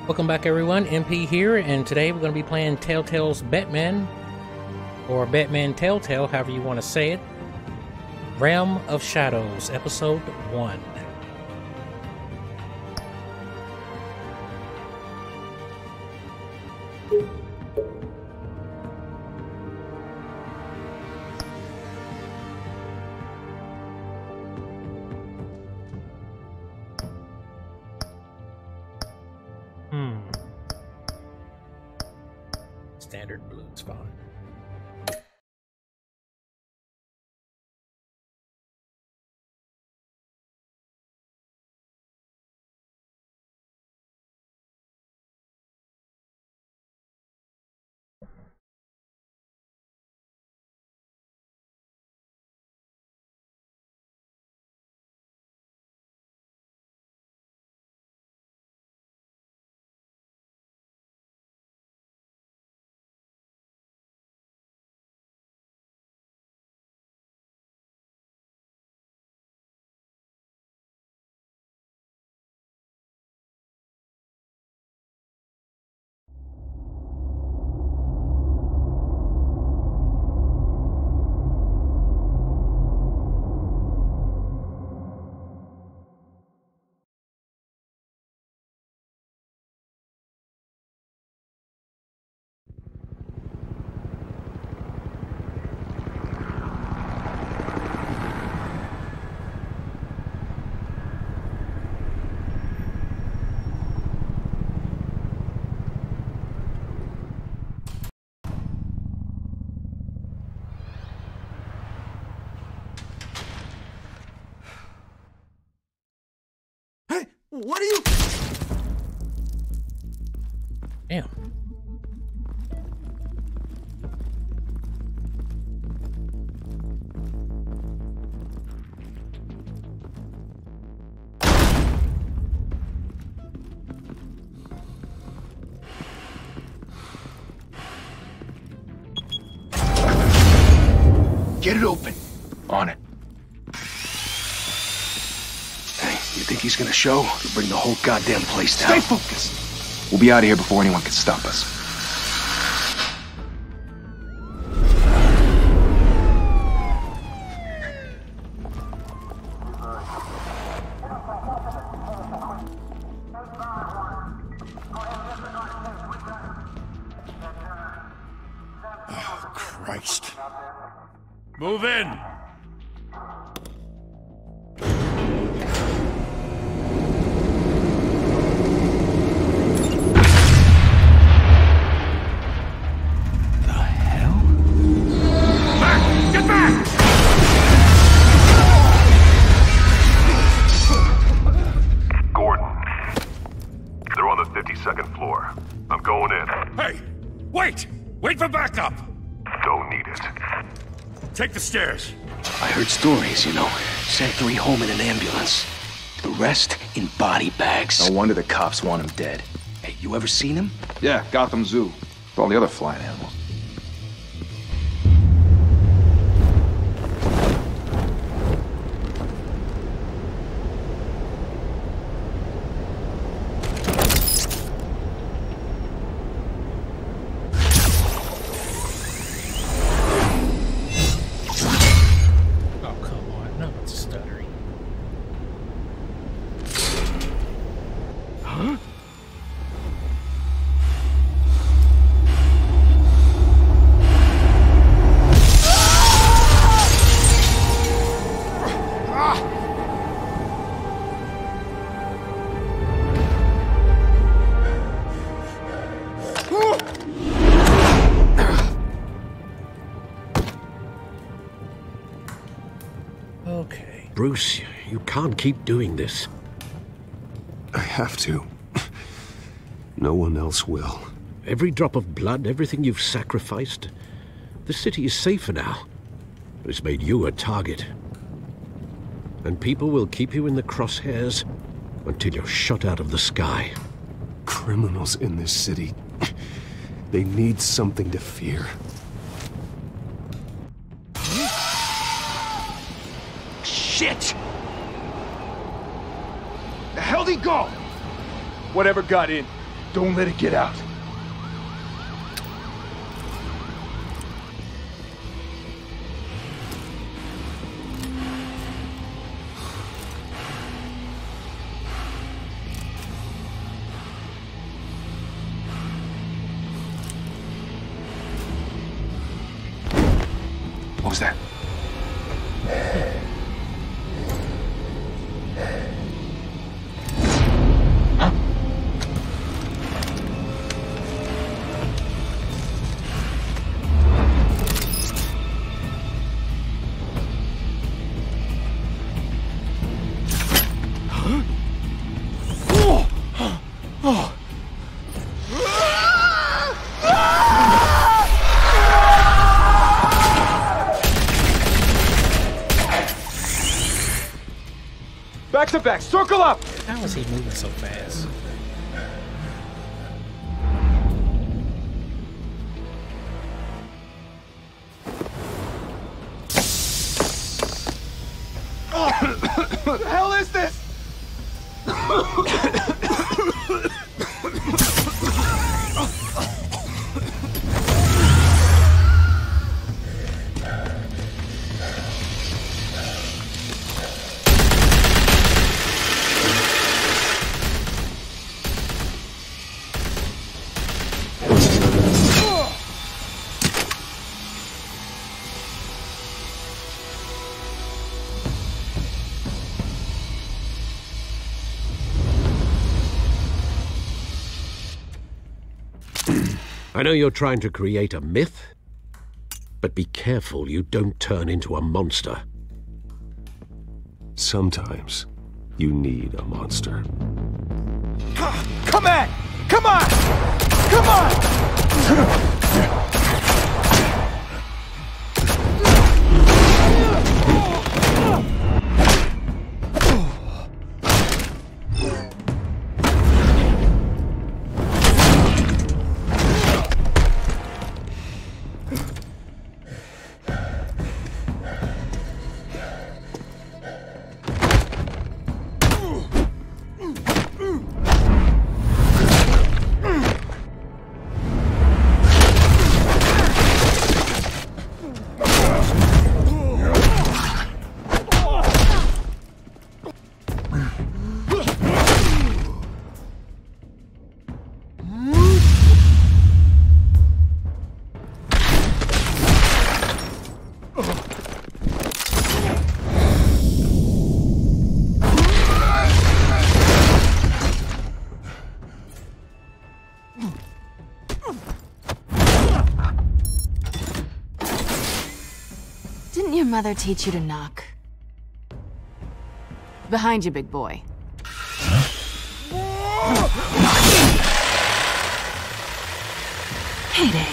Welcome back everyone, MP here, and today we're going to be playing Telltale's Batman, or Batman Telltale, however you want to say it. Realm of Shadows, Episode 1. Standard blue is fine. What are you? Damn. Get it open. On it. You think he's gonna show? He'll bring the whole goddamn place down. Stay focused! We'll be out of here before anyone can stop us. Oh, Christ. Move in! Wait for backup! Don't need it. Take the stairs. I heard stories, you know. Sent 3 home in an ambulance. The rest in body bags. No wonder the cops want him dead. Hey, you ever seen him? Yeah, Gotham Zoo. With all the other flying animals. Bruce, you can't keep doing this. I have to. No one else will. Every drop of blood, everything you've sacrificed. The city is safer now. It's made you a target. And people will keep you in the crosshairs until you're shot out of the sky. Criminals in this city. They need something to fear. Shit! The hell'd he go? Whatever got in. Don't let it get out. What was that? Back to back, circle up! How is he moving so fast? What the hell is this? I know you're trying to create a myth, but be careful you don't turn into a monster. Sometimes you need a monster. Come on! Come on! Come on! Didn't your mother teach you to knock? Behind you, big boy. Heyday.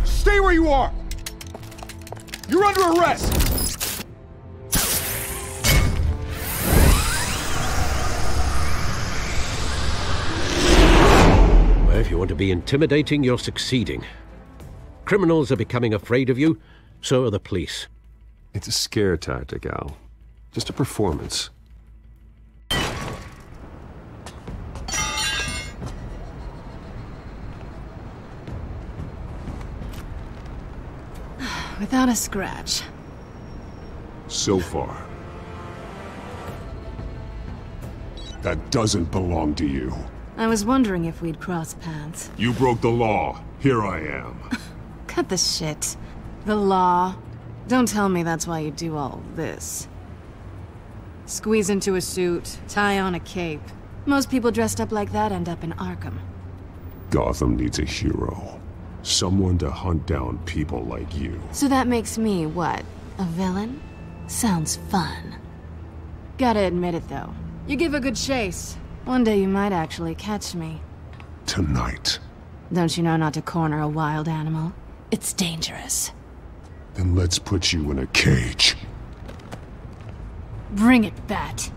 Stay where you are! You're under arrest! Well, if you want to be intimidating, you're succeeding. Criminals are becoming afraid of you, so are the police. It's a scare tactic, Al. Just a performance. Without a scratch. So far. That doesn't belong to you. I was wondering if we'd cross paths. You broke the law. Here I am. Cut the shit. The law. Don't tell me that's why you do all this. Squeeze into a suit, tie on a cape. Most people dressed up like that end up in Arkham. Gotham needs a hero. Someone to hunt down people like you. So that makes me, what, a villain? Sounds fun. Gotta admit it, though. You give a good chase. One day you might actually catch me. Tonight. Don't you know not to corner a wild animal? It's dangerous. Then let's put you in a cage. Bring it, Bat.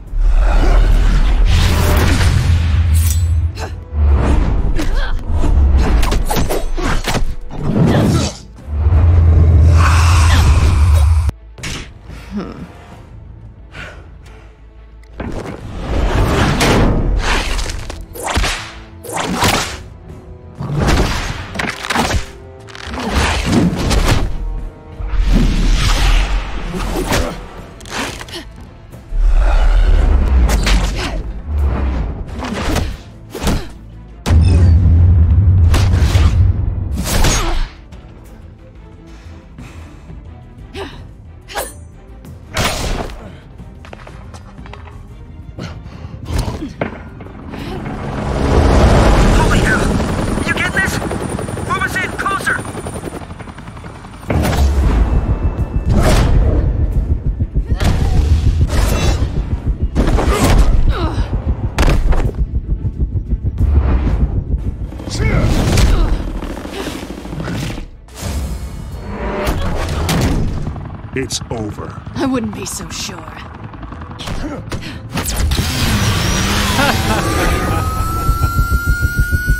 It's over. I wouldn't be so sure.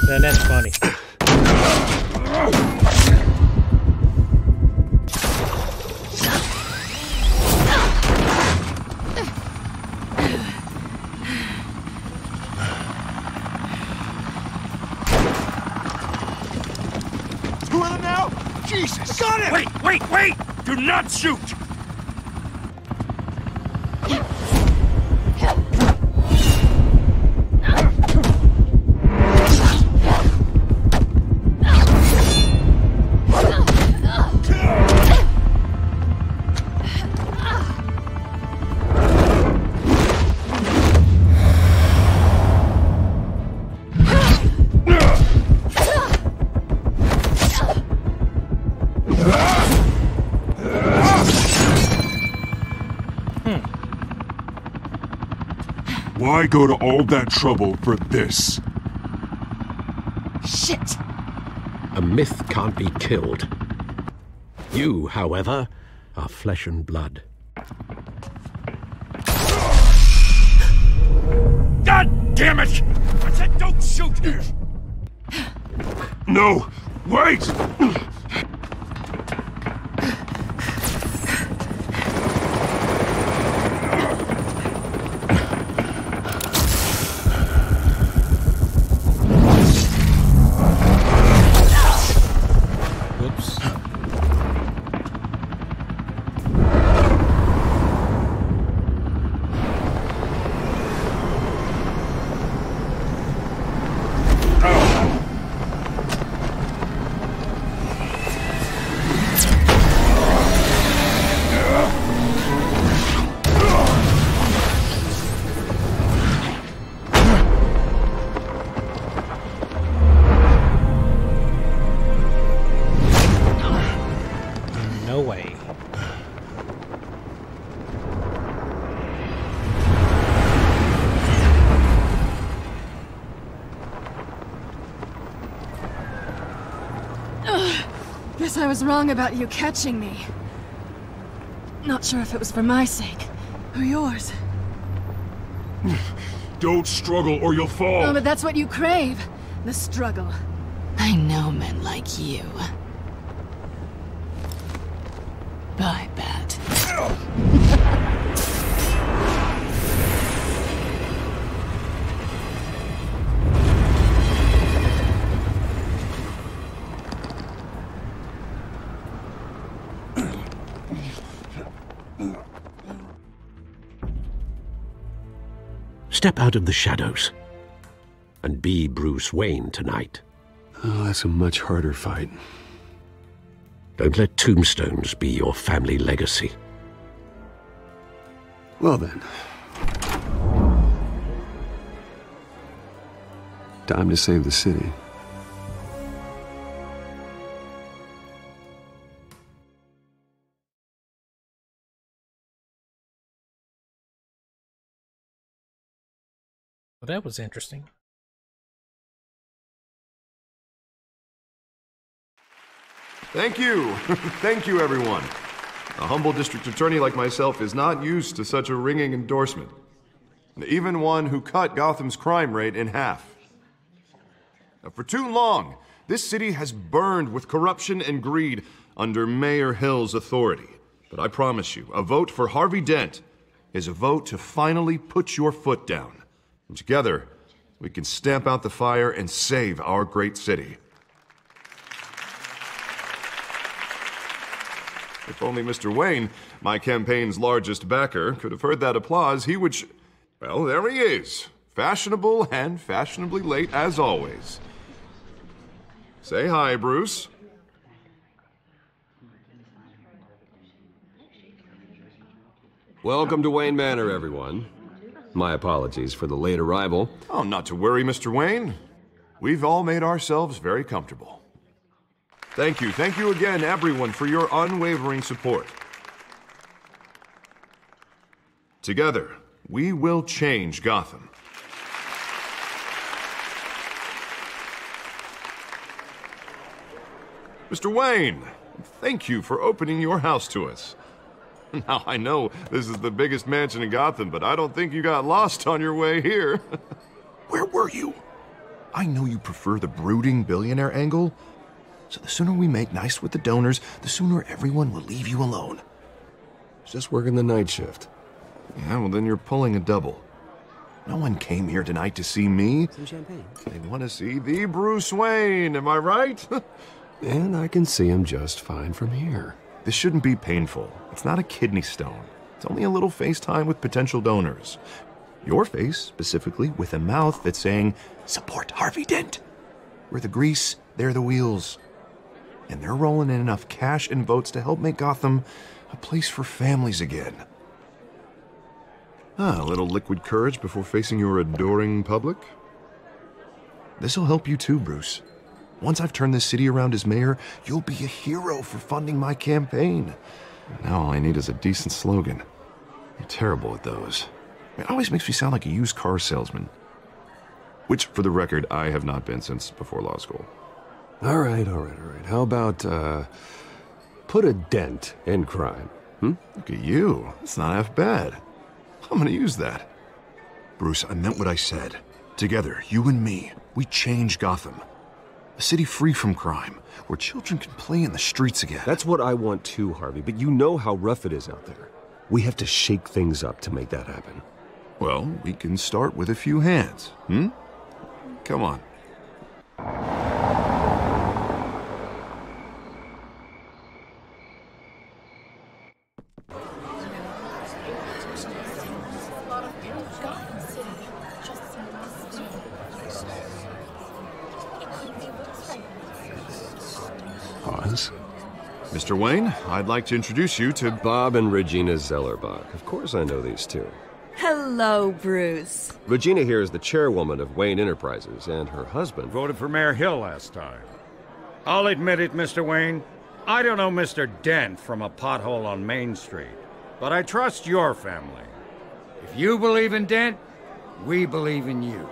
Then that's funny. Two of them now? Jesus! Got him! Wait! Do not shoot! Why go to all that trouble for this? Shit! A myth can't be killed. You, however, are flesh and blood. God damn it! I said don't shoot! No! Wait! Whoops. No way. Guess I was wrong about you catching me. Not sure if it was for my sake, or yours. Don't struggle or you'll fall! Oh, but that's what you crave. The struggle. I know men like you. Bye, Bat. Step out of the shadows and be Bruce Wayne tonight. Oh, that's a much harder fight. Don't let tombstones be your family legacy. Well then. Time to save the city. Well, that was interesting. Thank you. Thank you, everyone. A humble district attorney like myself is not used to such a ringing endorsement. Even one who cut Gotham's crime rate in half. Now, for too long, this city has burned with corruption and greed under Mayor Hill's authority. But I promise you, a vote for Harvey Dent is a vote to finally put your foot down. And together, we can stamp out the fire and save our great city. If only Mr. Wayne, my campaign's largest backer, could have heard that applause, he would well, there he is. Fashionable and fashionably late as always. Say hi, Bruce. Welcome to Wayne Manor, everyone. My apologies for the late arrival. Oh, not to worry, Mr. Wayne. We've all made ourselves very comfortable. Thank you again, everyone, for your unwavering support. Together, we will change Gotham. Mr. Wayne, thank you for opening your house to us. Now, I know this is the biggest mansion in Gotham, but I don't think you got lost on your way here. Where were you? I know you prefer the brooding billionaire angle, so the sooner we make nice with the donors, the sooner everyone will leave you alone. Just working the night shift. Yeah, well, then you're pulling a double. No one came here tonight to see me. Some champagne. They want to see the Bruce Wayne, am I right? And I can see him just fine from here. This shouldn't be painful. It's not a kidney stone. It's only a little FaceTime with potential donors. Your face, specifically, with a mouth that's saying, support Harvey Dent. We're the grease, they're the wheels. And they're rolling in enough cash and votes to help make Gotham a place for families again. A little liquid courage before facing your adoring public. This'll help you too, Bruce. Once I've turned this city around as mayor, you'll be a hero for funding my campaign. Now all I need is a decent slogan. I'm terrible at those. It always makes me sound like a used car salesman. Which, for the record, I have not been since before law school. All right. How about, put a dent in crime, Look at you. That's not half bad. I'm gonna use that. Bruce, I meant what I said. Together, you and me, we change Gotham. A city free from crime, where children can play in the streets again. That's what I want too, Harvey, but you know how rough it is out there. We have to shake things up to make that happen. Well, we can start with a few hands, Come on. Pause. Mr. Wayne, I'd like to introduce you to Bob and Regina Zellerbach. Of course I know these two. Hello, Bruce. Regina here is the chairwoman of Wayne Enterprises, and her husband... Voted for Mayor Hill last time. I'll admit it, Mr. Wayne. I don't know Mr. Dent from a pothole on Main Street, but I trust your family. If you believe in Dent, we believe in you.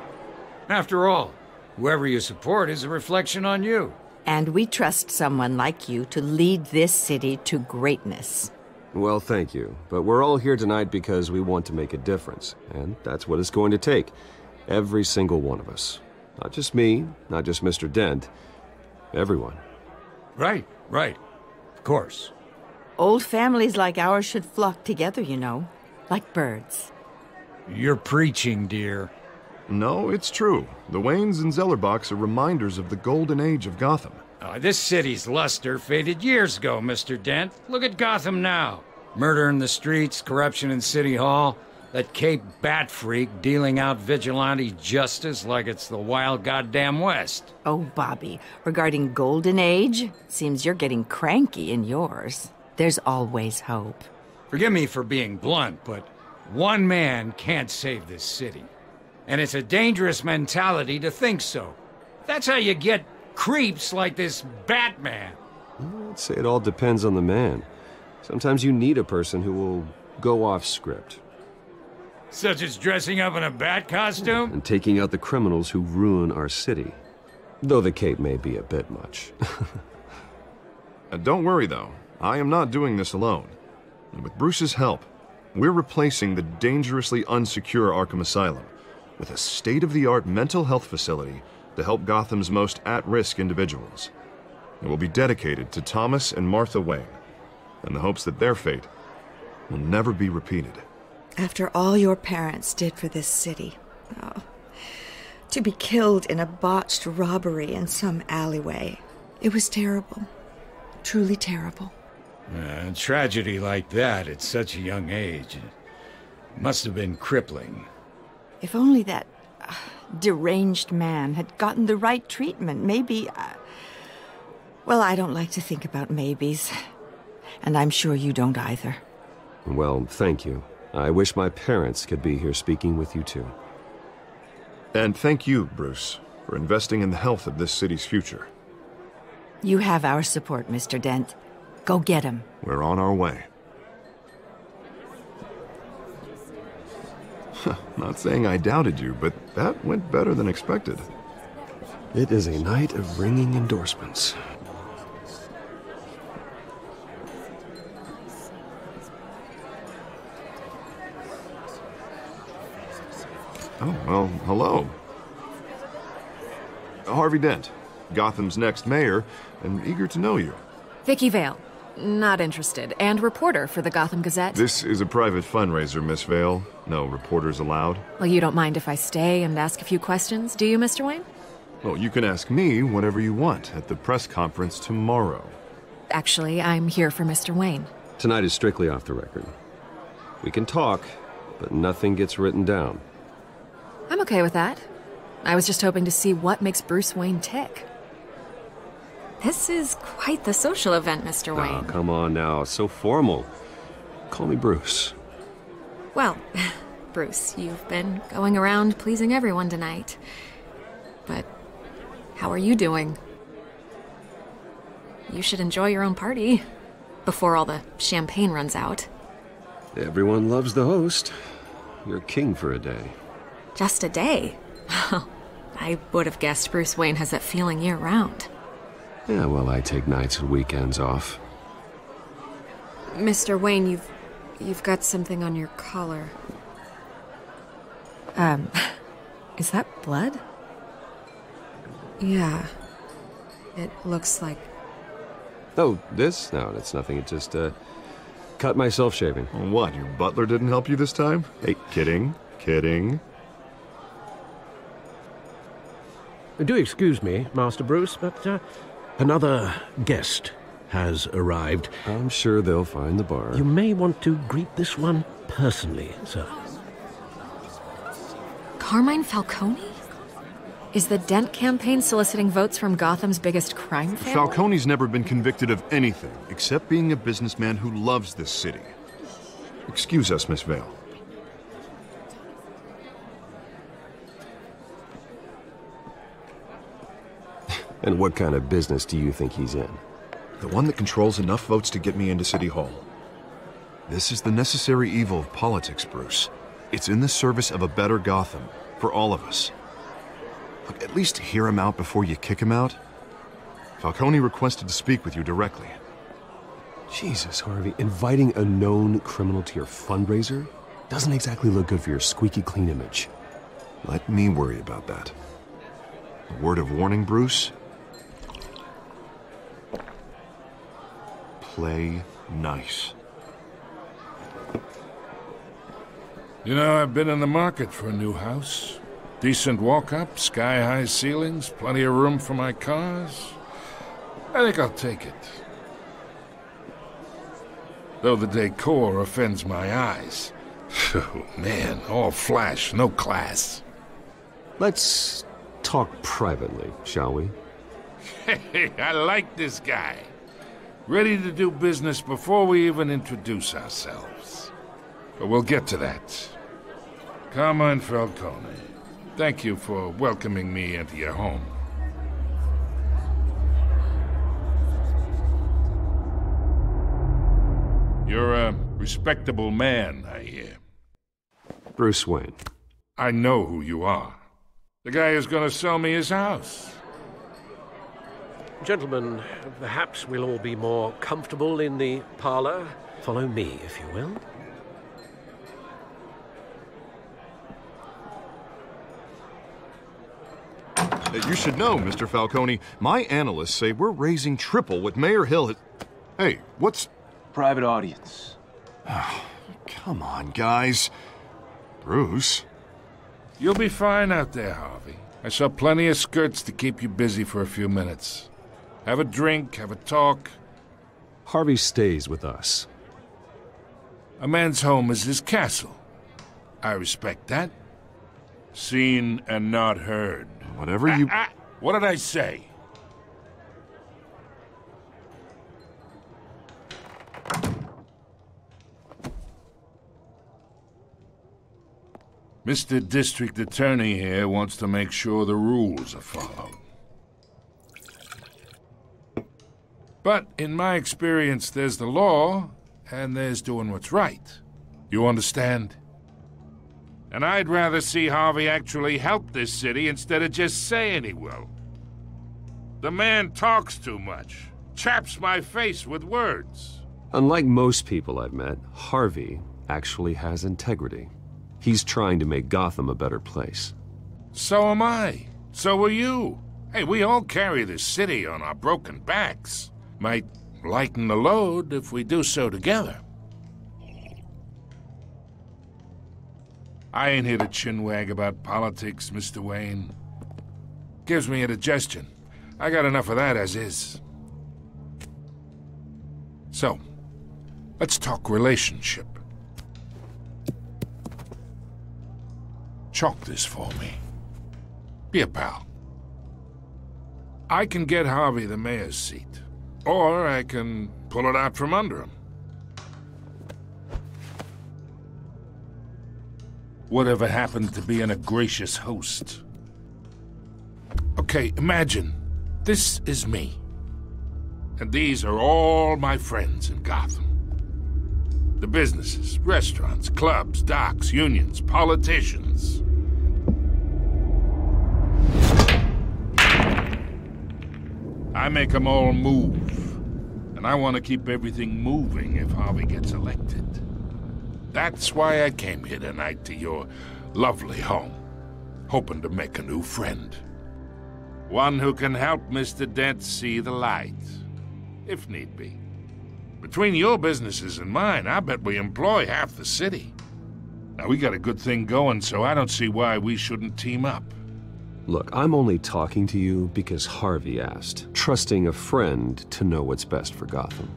After all, whoever you support is a reflection on you. And we trust someone like you to lead this city to greatness. Well, thank you. But we're all here tonight because we want to make a difference. And that's what it's going to take. Every single one of us. Not just me, not just Mr. Dent. Everyone. Right. Of course. Old families like ours should flock together, you know. Like birds. You're preaching, dear. No, it's true. The Waynes and Zellerbachs are reminders of the golden age of Gotham. This city's luster faded years ago, Mr. Dent. Look at Gotham now. Murder in the streets, corruption in City Hall, that Cape Bat freak dealing out vigilante justice like it's the wild goddamn West. Oh, Bobby, regarding Golden Age, seems you're getting cranky in yours. There's always hope. Forgive me for being blunt, but one man can't save this city. And it's a dangerous mentality to think so. That's how you get creeps like this Batman. I'd say it all depends on the man. Sometimes you need a person who will go off script. Such as dressing up in a bat costume? And taking out the criminals who ruin our city. Though the cape may be a bit much. Don't worry, though. I am not doing this alone. And with Bruce's help, we're replacing the dangerously unsecure Arkham Asylum with a state-of-the-art mental health facility to help Gotham's most at-risk individuals. It will be dedicated to Thomas and Martha Wayne, in the hopes that their fate will never be repeated. After all your parents did for this city, to be killed in a botched robbery in some alleyway, it was terrible. Truly terrible. A tragedy like that at such a young age must have been crippling. If only that deranged man had gotten the right treatment, maybe... Well, I don't like to think about maybes. And I'm sure you don't either. Well, thank you. I wish my parents could be here speaking with you too. And thank you, Bruce, for investing in the health of this city's future. You have our support, Mr. Dent. Go get him. We're on our way. Not saying I doubted you, but that went better than expected. It is a night of ringing endorsements. Oh, well, hello. Harvey Dent, Gotham's next mayor, and eager to know you. Vicky Vale. Not interested. And reporter for the Gotham Gazette. This is a private fundraiser, Miss Vale. No reporters allowed. Well, you don't mind if I stay and ask a few questions, do you, Mr. Wayne? Well, you can ask me whatever you want at the press conference tomorrow. Actually, I'm here for Mr. Wayne. Tonight is strictly off the record. We can talk, but nothing gets written down. I'm okay with that. I was just hoping to see what makes Bruce Wayne tick. This is quite the social event, Mr. Wayne. Oh, come on now. So formal. Call me Bruce. Well, Bruce, you've been going around pleasing everyone tonight. But how are you doing? You should enjoy your own party before all the champagne runs out. Everyone loves the host. You're king for a day. Just a day? I would have guessed Bruce Wayne has that feeling year-round. Yeah, well, I take nights and weekends off. Mr. Wayne, you've got something on your collar. Is that blood? Yeah. It looks like... Oh, this? No, that's nothing. It just, cut myself shaving. What, your butler didn't help you this time? Hey, kidding. Do excuse me, Master Bruce, but another guest has arrived. I'm sure they'll find the bar. You may want to greet this one personally, sir. Carmine Falcone? Is the Dent campaign soliciting votes from Gotham's biggest crime family? Falcone's never been convicted of anything except being a businessman who loves this city. Excuse us, Miss Vale. And what kind of business do you think he's in? The one that controls enough votes to get me into City Hall. This is the necessary evil of politics, Bruce. It's in the service of a better Gotham, for all of us. Look, at least hear him out before you kick him out. Falcone requested to speak with you directly. Jesus, Harvey, inviting a known criminal to your fundraiser doesn't exactly look good for your squeaky clean image. Let me worry about that. A word of warning, Bruce. Play nice. You know, I've been in the market for a new house. Decent walk-up, sky-high ceilings, plenty of room for my cars. I think I'll take it. Though the decor offends my eyes. Oh, man, all flash, no class. Let's talk privately, shall we? Hey, I like this guy. Ready to do business before we even introduce ourselves. But we'll get to that. Carmine Falcone, thank you for welcoming me into your home. You're a respectable man, I hear. Bruce Wayne. I know who you are. The guy who's gonna sell me his house. Gentlemen, perhaps we'll all be more comfortable in the parlor. Follow me, if you will. You should know, Mr. Falcone, my analysts say we're raising triple what Mayor Hill has... Hey, what's... Private audience. Come on, guys. Bruce? You'll be fine out there, Harvey. I saw plenty of skirts to keep you busy for a few minutes. Have a drink, have a talk. Harvey stays with us. A man's home is his castle. I respect that. Seen and not heard. Whatever you... What did I say? Mr. District Attorney here wants to make sure the rules are followed. But in my experience, there's the law, and there's doing what's right. You understand? And I'd rather see Harvey actually help this city instead of just saying he will. The man talks too much, chaps my face with words. Unlike most people I've met, Harvey actually has integrity. He's trying to make Gotham a better place. So am I. So are you. Hey, we all carry this city on our broken backs. Might lighten the load if we do so together. I ain't here to chinwag about politics, Mr. Wayne. Gives me indigestion. I got enough of that as is. So, let's talk relationship. Chalk this for me. Be a pal. I can get Harvey the mayor's seat, or I can pull it out from under him. Whatever happened to being a gracious host? Okay, imagine, this is me. And these are all my friends in Gotham. The businesses, restaurants, clubs, docks, unions, politicians. I make them all move. And I want to keep everything moving if Harvey gets elected. That's why I came here tonight to your lovely home, hoping to make a new friend. One who can help Mr. Dent see the light, if need be. Between your businesses and mine, I bet we employ half the city. Now, we got a good thing going, so I don't see why we shouldn't team up. Look, I'm only talking to you because Harvey asked, trusting a friend to know what's best for Gotham.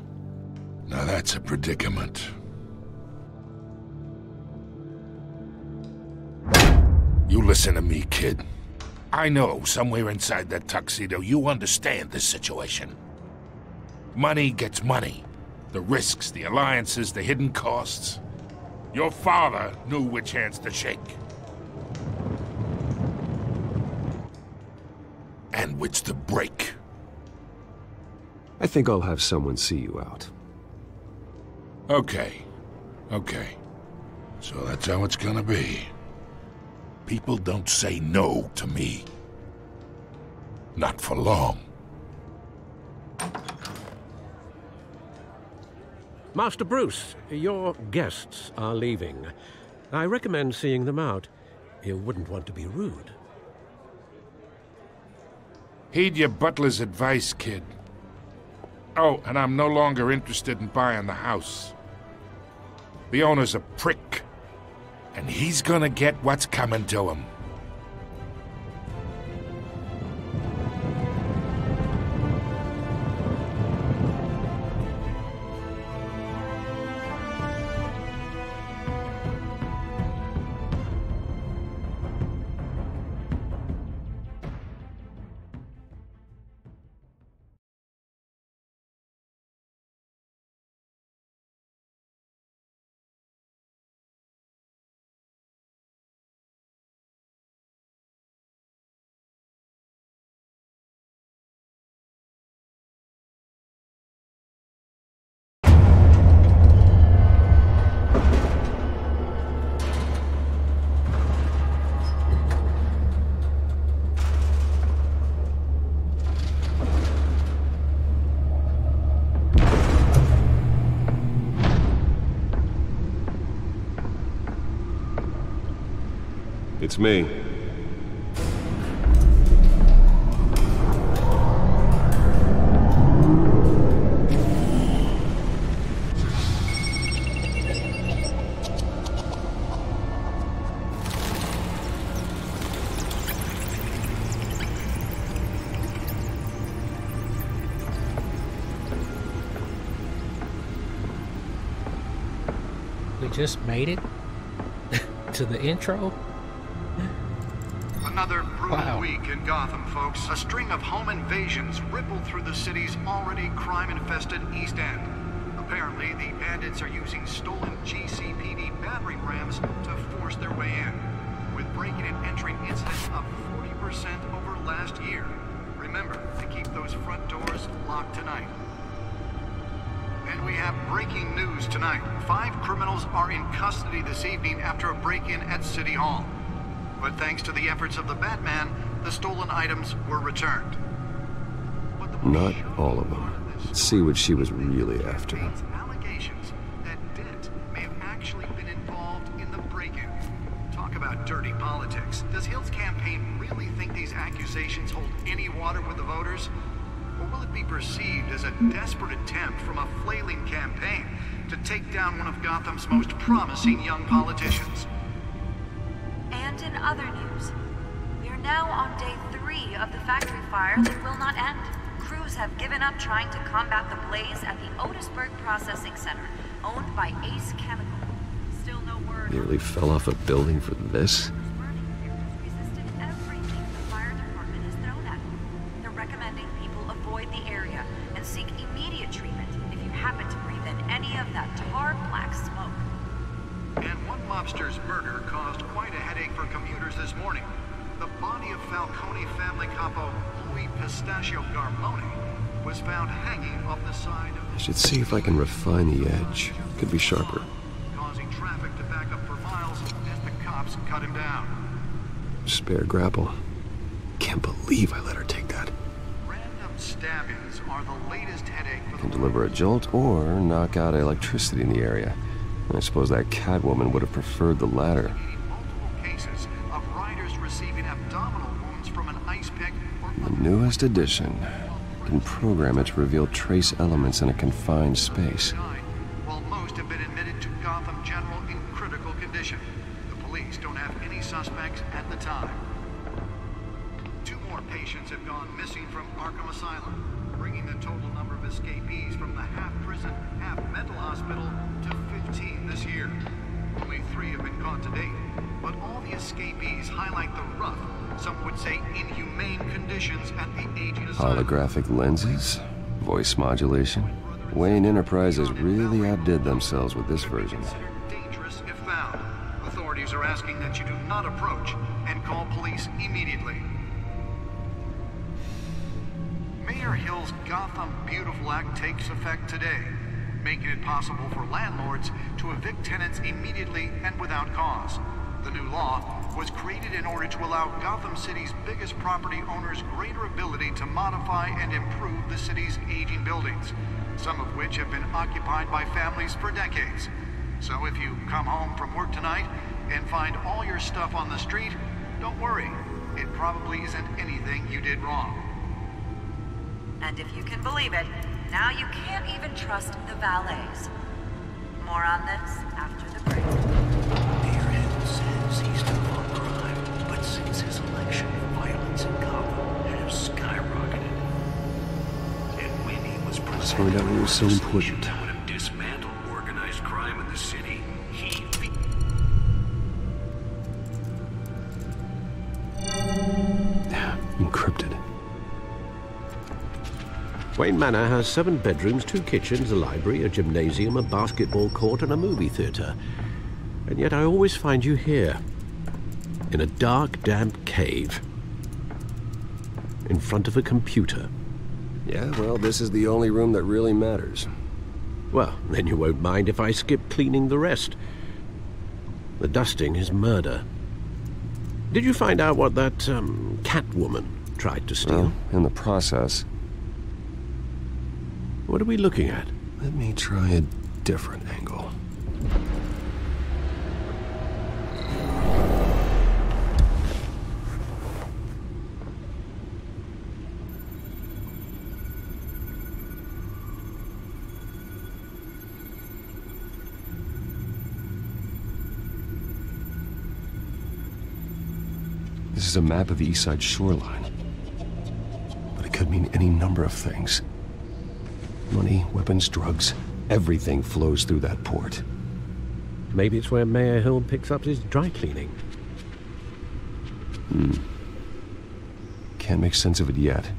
Now that's a predicament. You listen to me, kid. I know somewhere inside that tuxedo you understand this situation. Money gets money. The risks, the alliances, the hidden costs. Your father knew which hands to shake. And which to break. I think I'll have someone see you out. Okay. So that's how it's gonna be. People don't say no to me. Not for long. Master Bruce, your guests are leaving. I recommend seeing them out. You wouldn't want to be rude. Heed your butler's advice, kid. Oh, and I'm no longer interested in buying the house. The owner's a prick. And he's gonna get what's coming to him. It's me. We just made it to the intro. Another brutal week in Gotham, folks. A string of home invasions rippled through the city's already crime-infested East End. Apparently, the bandits are using stolen GCPD battering rams to force their way in, with breaking and entering incidents up 40% over last year. Remember to keep those front doors locked tonight. And we have breaking news tonight. 5 criminals are in custody this evening after a break-in at City Hall. But thanks to the efforts of the Batman, the stolen items were returned. Not all of them. Let's see what she was really after. Allegations that Dent may have actually been involved in the break-in. Talk about dirty politics. Does Hill's campaign really think these accusations hold any water with the voters? Or will it be perceived as a desperate attempt from a flailing campaign to take down one of Gotham's most promising young politicians? And in other news, we are now on day 3 of the factory fire that will not end. Crews have given up trying to combat the blaze at the Otisburg Processing Center, owned by Ace Chemical. Still no word. Nearly fell off a building for this? Resisted everything the fire department has thrown at them. They're recommending people avoid the area and seek immediate treatment if you happen to breathe in any of that tar black smoke. And one mobster's murder caused quite a headache for commuters this morning. The body of Falcone family capo Louis Pistachio Garmone was found hanging off the side of I should see if I can refine the edge. Could be sharper. causing traffic to back up for miles as the cops cut him down. Spare grapple. Can't believe I let her take that. Random stabbings are the latest headache for Can deliver a jolt or knock out electricity in the area. I suppose that Catwoman would have preferred the latter. cases of riders receiving abdominal wounds from an ice pick or The newest edition can program it to reveal trace elements in a confined space. while most have been admitted to Gotham General in critical condition. The police don't have any suspects at the time. 2 more patients have gone missing from Arkham Asylum, bringing the total number of escapees from the half-prison, half-mental hospital to 15 this year. Only 3 have been caught to date, but all the escapees highlight the rough, some would say inhumane conditions at the aging asylum. Holographic lenses? Voice modulation? Wayne Enterprises really outdid themselves with this version. Dangerous if found. Authorities are asking that you do not approach and call police immediately. Mayor Hill's Gotham Beautiful Act takes effect today, making it possible for landlords to evict tenants immediately and without cause. The new law was created in order to allow Gotham City's biggest property owners greater ability to modify and improve the city's aging buildings, some of which have been occupied by families for decades. So if you come home from work tonight and find all your stuff on the street, don't worry. It probably isn't anything you did wrong. And if you can believe it, now you can't even trust the valets. More on this after the break. Mayor Hill says he's tough on crime, but since his election, violence in Gotham has skyrocketed. And when he was president, Find out what was so important. that would have dismantled organized crime in the city, Encrypted. Wayne Manor has 7 bedrooms, 2 kitchens, a library, a gymnasium, a basketball court, and a movie theater. And yet I always find you here, in a dark, damp cave, in front of a computer. Yeah, well, this is the only room that really matters. Well, then you won't mind if I skip cleaning the rest. The dusting is murder. Did you find out what that, Catwoman tried to steal? Well, in the process. What are we looking at? Let me try a different angle. This is a map of the East Side shoreline. But it could mean any number of things. Money, weapons, drugs, everything flows through that port. Maybe it's where Mayor Hill picks up his dry cleaning. Can't make sense of it yet.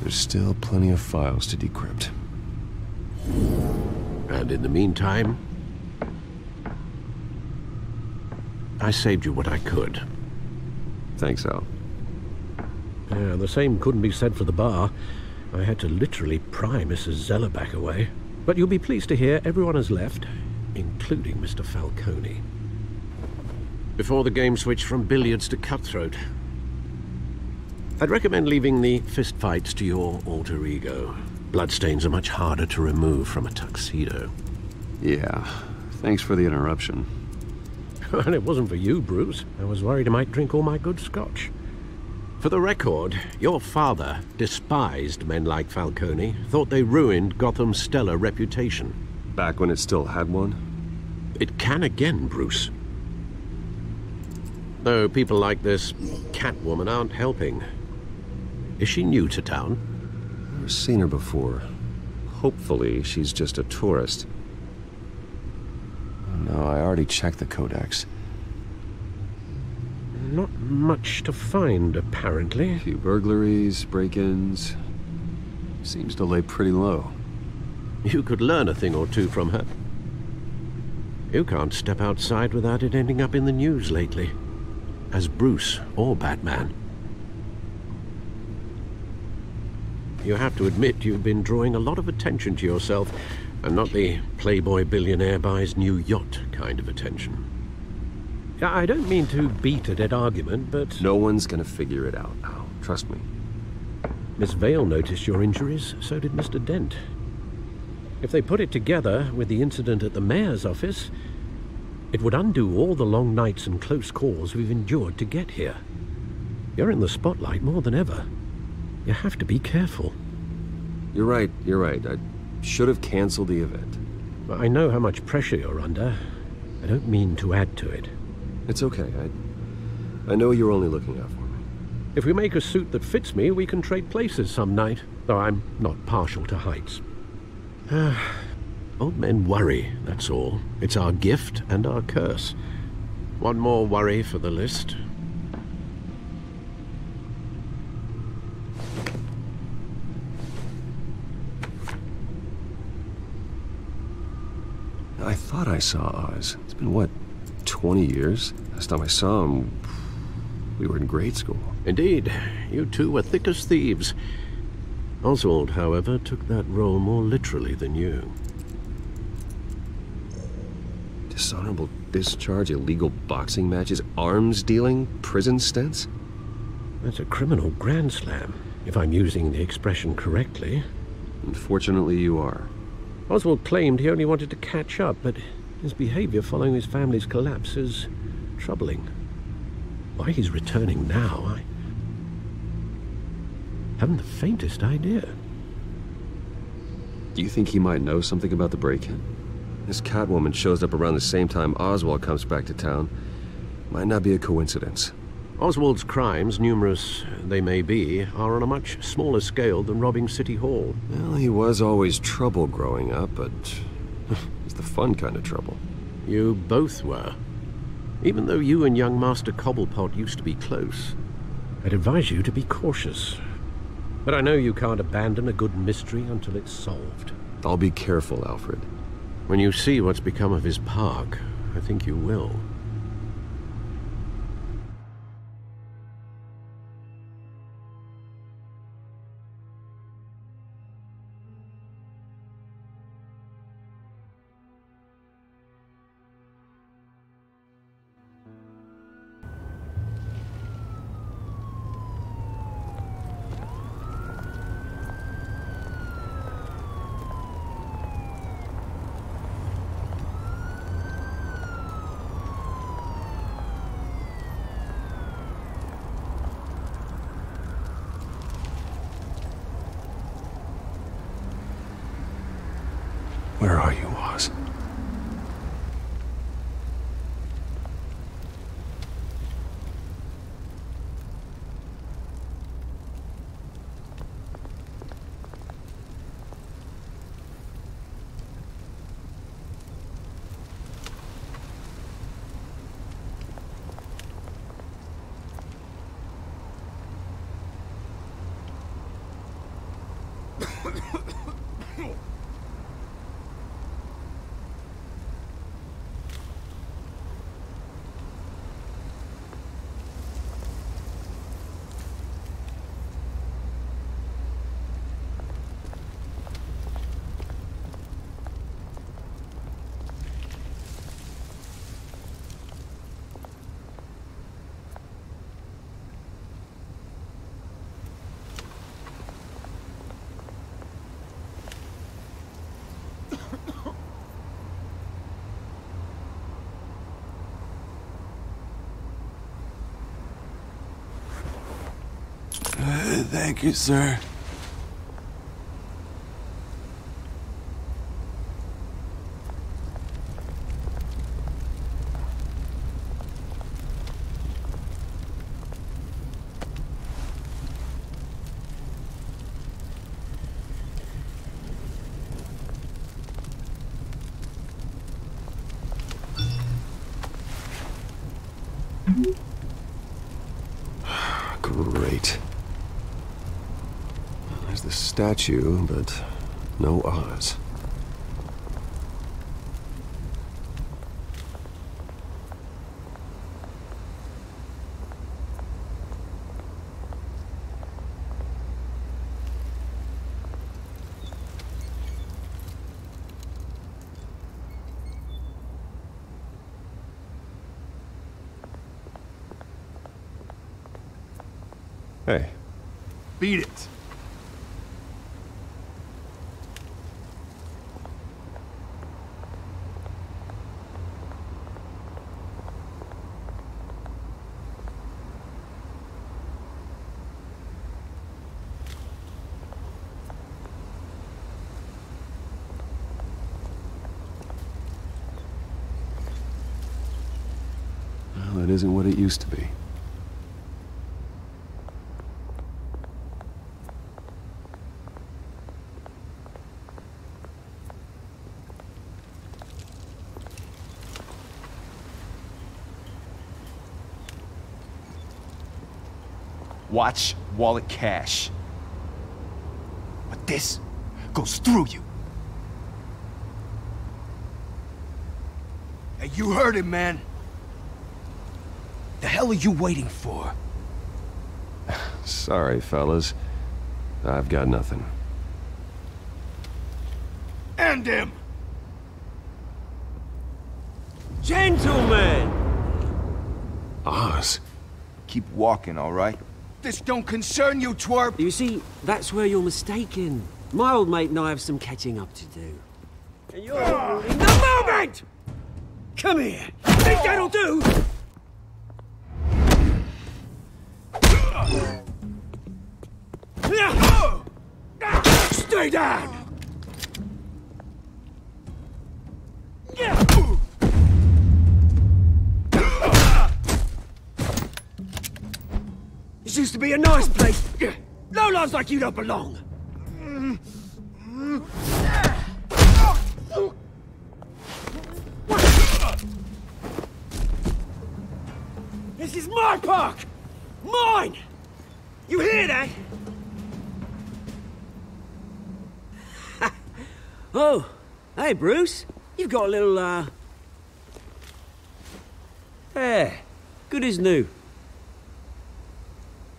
There's still plenty of files to decrypt. And in the meantime, I saved you what I could. Thanks, Al. Yeah, the same couldn't be said for the bar. I had to literally pry Mrs. Zeller back away. But you'll be pleased to hear everyone has left, including Mr. Falcone. Before the game switched from billiards to cutthroat, I'd recommend leaving the fistfights to your alter ego. Bloodstains are much harder to remove from a tuxedo. Yeah, thanks for the interruption. And it wasn't for you, Bruce. I was worried I might drink all my good scotch. For the record, your father despised men like Falcone, thought they ruined Gotham's stellar reputation. Back when it still had one? It can again, Bruce. Though people like this Catwoman aren't helping. Is she new to town? I've seen her before. Hopefully, she's just a tourist. No, I already checked the codex. Not much to find, apparently. A few burglaries, break-ins. Seems to lay pretty low. You could learn a thing or two from her. You can't step outside without it ending up in the news lately. As Bruce or Batman. You have to admit you've been drawing a lot of attention to yourself, and not the playboy billionaire buys new yacht kind of attention. I don't mean to beat a dead argument, but... No one's gonna figure it out now. Trust me. Miss Vale noticed your injuries, so did Mr. Dent. If they put it together with the incident at the mayor's office, it would undo all the long nights and close calls we've endured to get here. You're in the spotlight more than ever. You have to be careful. You're right. I should have canceled the event. I know how much pressure you're under. I don't mean to add to it. It's okay. I know you're only looking out for me. If we make a suit that fits me, we can trade places some night, though I'm not partial to heights. Old men worry, that's all. It's our gift and our curse. One more worry for the list. I thought I saw Oz. It's been, what, 20 years? Last time I saw him, we were in grade school. Indeed. You two were thick as thieves. Oswald, however, took that role more literally than you. Dishonorable discharge, illegal boxing matches, arms dealing, prison stints? That's a criminal grand slam, if I'm using the expression correctly. Unfortunately, you are. Oswald claimed he only wanted to catch up, but his behavior following his family's collapse is troubling. Why he's returning now, I haven't the faintest idea. Do you think he might know something about the break-in? This Catwoman shows up around the same time Oswald comes back to town. Might not be a coincidence. Oswald's crimes, numerous they may be, are on a much smaller scale than robbing City Hall. Well, he was always trouble growing up, but it's the fun kind of trouble. You both were. Even though you and young Master Cobblepot used to be close, I'd advise you to be cautious. But I know you can't abandon a good mystery until it's solved. I'll be careful, Alfred. When you see what's become of his park, I think you will. Where are you, Oz? Thank you, sir. Great. There's the statue, but no Oz. Hey. Beat it. Well, it isn't what it used to be. Watch wallet cash. But this goes through you. Hey, you heard him, man. The hell are you waiting for? Sorry, fellas. I've got nothing. End him! Gentlemen! Oz. Keep walking, all right? This don't concern you, twerp! You see, that's where you're mistaken. My old mate and I have some catching up to do. And you're ruining the moment! Come here! Think that'll do? Stay down! This used to be a nice place. Lowlifes like you don't belong. This is my park! Mine! You hear that? Oh, hey, Bruce. You've got a little, Yeah, good as new.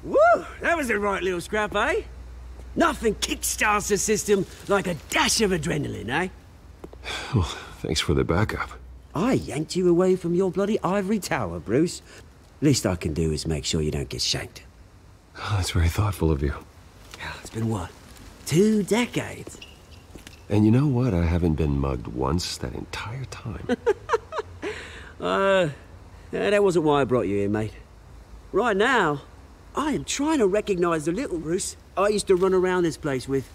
Woo! That was a right little scrap, eh? Nothing kickstarts the system like a dash of adrenaline, eh? Well, thanks for the backup. I yanked you away from your bloody ivory tower, Bruce. Least I can do is make sure you don't get shanked. Oh, that's very thoughtful of you. It's been what? 2 decades? And you know what? I haven't been mugged once that entire time. That wasn't why I brought you here, mate. Right now, I am trying to recognize the little Bruce I used to run around this place with.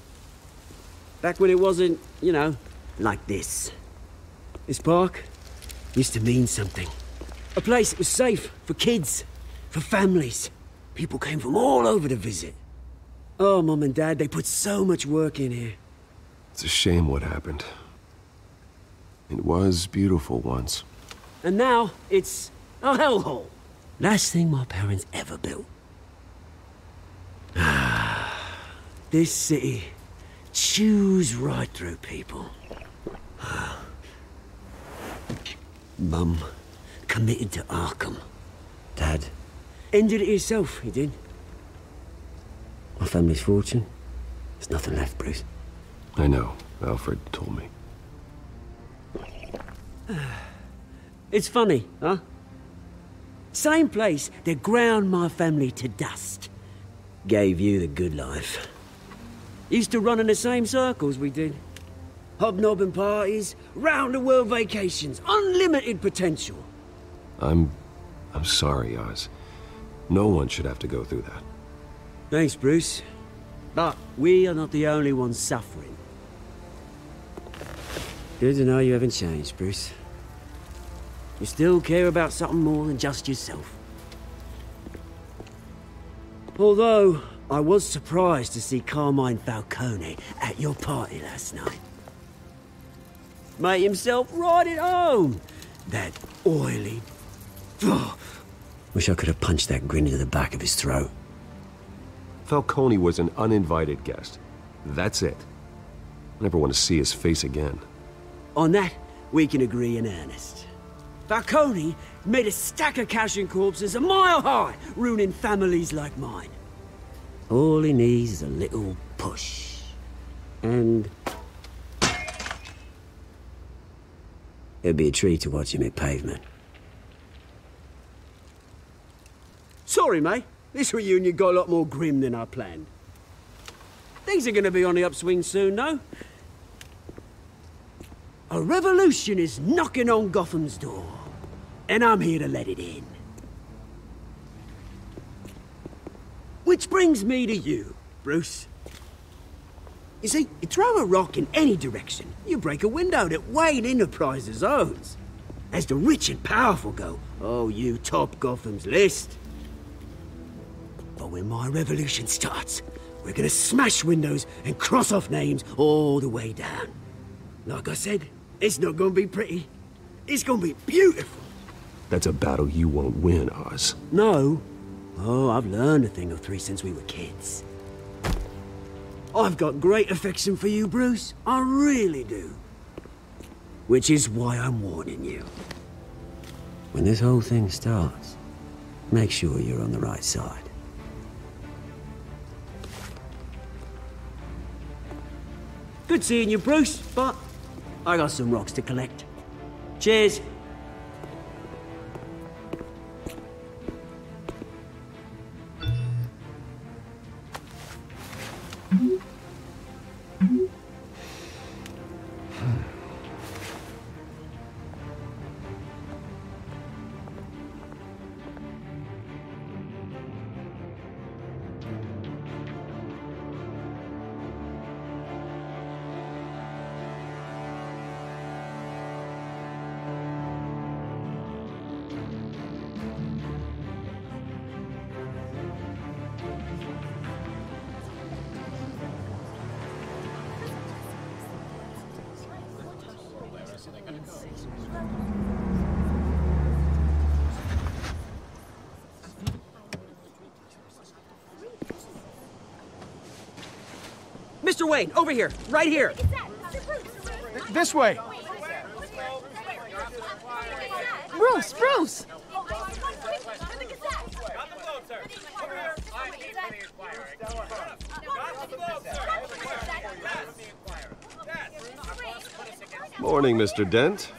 Back when it wasn't, you know, like this. This park used to mean something. A place that was safe for kids, for families. People came from all over to visit. Oh, Mum and Dad, they put so much work in here. It's a shame what happened. It was beautiful once. And now, it's a hellhole. Last thing my parents ever built. This city chews right through people. Mum committed to Arkham. Dad ended it himself, he did. My family's fortune, there's nothing left, Bruce. I know. Alfred told me. It's funny, huh? Same place that ground my family to dust. Gave you the good life. Used to run in the same circles we did. Hobnobbing parties, round-the-world vacations, unlimited potential. I'm sorry, Oz. No one should have to go through that. Thanks, Bruce. But we are not the only ones suffering. Good to know you haven't changed, Bruce. You still care about something more than just yourself. Although, I was surprised to see Carmine Falcone at your party last night. Made himself right at home. That oily... Wish I could have punched that grin into the back of his throat. Falcone was an uninvited guest. That's it. I never want to see his face again. On that, we can agree in earnest. Falcone made a stack of cashing corpses a mile high, ruining families like mine. All he needs is a little push. And... it'd be a treat to watch him hit pavement. Sorry, mate. This reunion got a lot more grim than I planned. Things are gonna be on the upswing soon, though. A revolution is knocking on Gotham's door, and I'm here to let it in. Which brings me to you, Bruce. You see, you throw a rock in any direction, you break a window that Wayne Enterprises owns. As the rich and powerful go, oh, you top Gotham's list. But when my revolution starts, we're gonna smash windows and cross off names all the way down. Like I said, it's not gonna be pretty. It's gonna be beautiful. That's a battle you won't win, Oz. No. Oh, I've learned a thing or three since we were kids. I've got great affection for you, Bruce. I really do. Which is why I'm warning you. When this whole thing starts, make sure you're on the right side. Good seeing you, Bruce, but I got some rocks to collect. Cheers. Mr. Wayne, over here, right here. This way. Bruce, Bruce! Morning, Mr. Dent.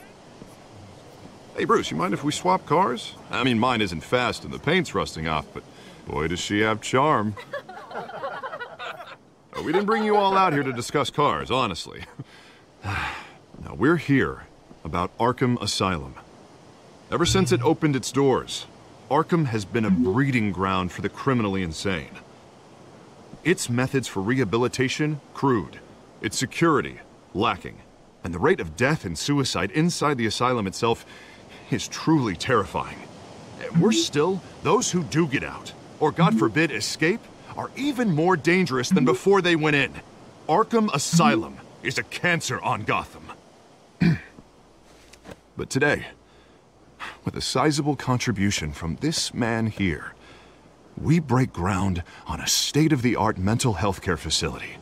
Hey, Bruce, you mind if we swap cars? I mean, mine isn't fast and the paint's rusting off, but boy, does she have charm. We didn't bring you all out here to discuss cars, honestly. Now, we're here about Arkham Asylum. Ever since it opened its doors, Arkham has been a breeding ground for the criminally insane. Its methods for rehabilitation, crude. Its security, lacking. And the rate of death and suicide inside the asylum itself is truly terrifying. Worse still, those who do get out, or God forbid escape, are even more dangerous than before they went in. Arkham Asylum is a cancer on Gotham. But today, with a sizable contribution from this man here, we break ground on a state-of-the-art mental health care facility.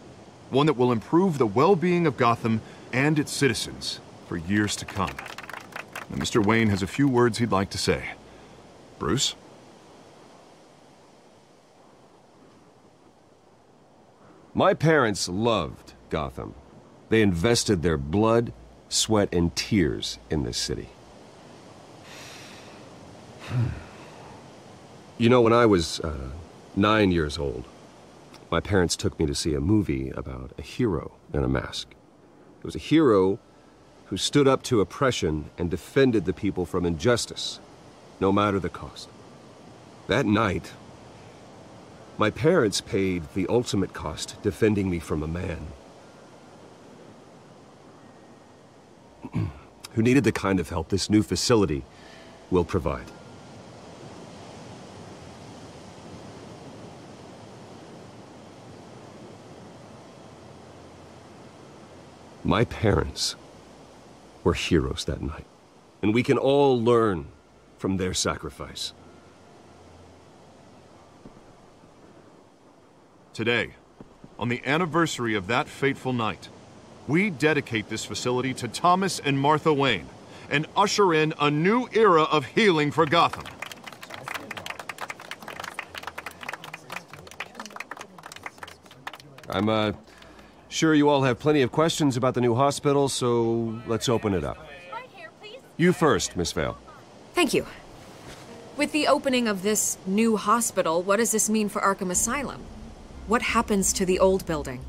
One that will improve the well-being of Gotham and its citizens for years to come. Now, Mr. Wayne has a few words he'd like to say. Bruce? My parents loved Gotham. They invested their blood, sweat, and tears in this city. You know, when I was 9 years old, my parents took me to see a movie about a hero in a mask. It was a hero who stood up to oppression and defended the people from injustice, no matter the cost. That night, My parents paid the ultimate cost defending me from a man who needed the kind of help this new facility will provide. My parents were heroes that night, and we can all learn from their sacrifice. Today, on the anniversary of that fateful night, we dedicate this facility to Thomas and Martha Wayne and usher in a new era of healing for Gotham. I'm sure you all have plenty of questions about the new hospital, so let's open it up. You first, Miss Vale. Thank you. With the opening of this new hospital, what does this mean for Arkham Asylum? What happens to the old building?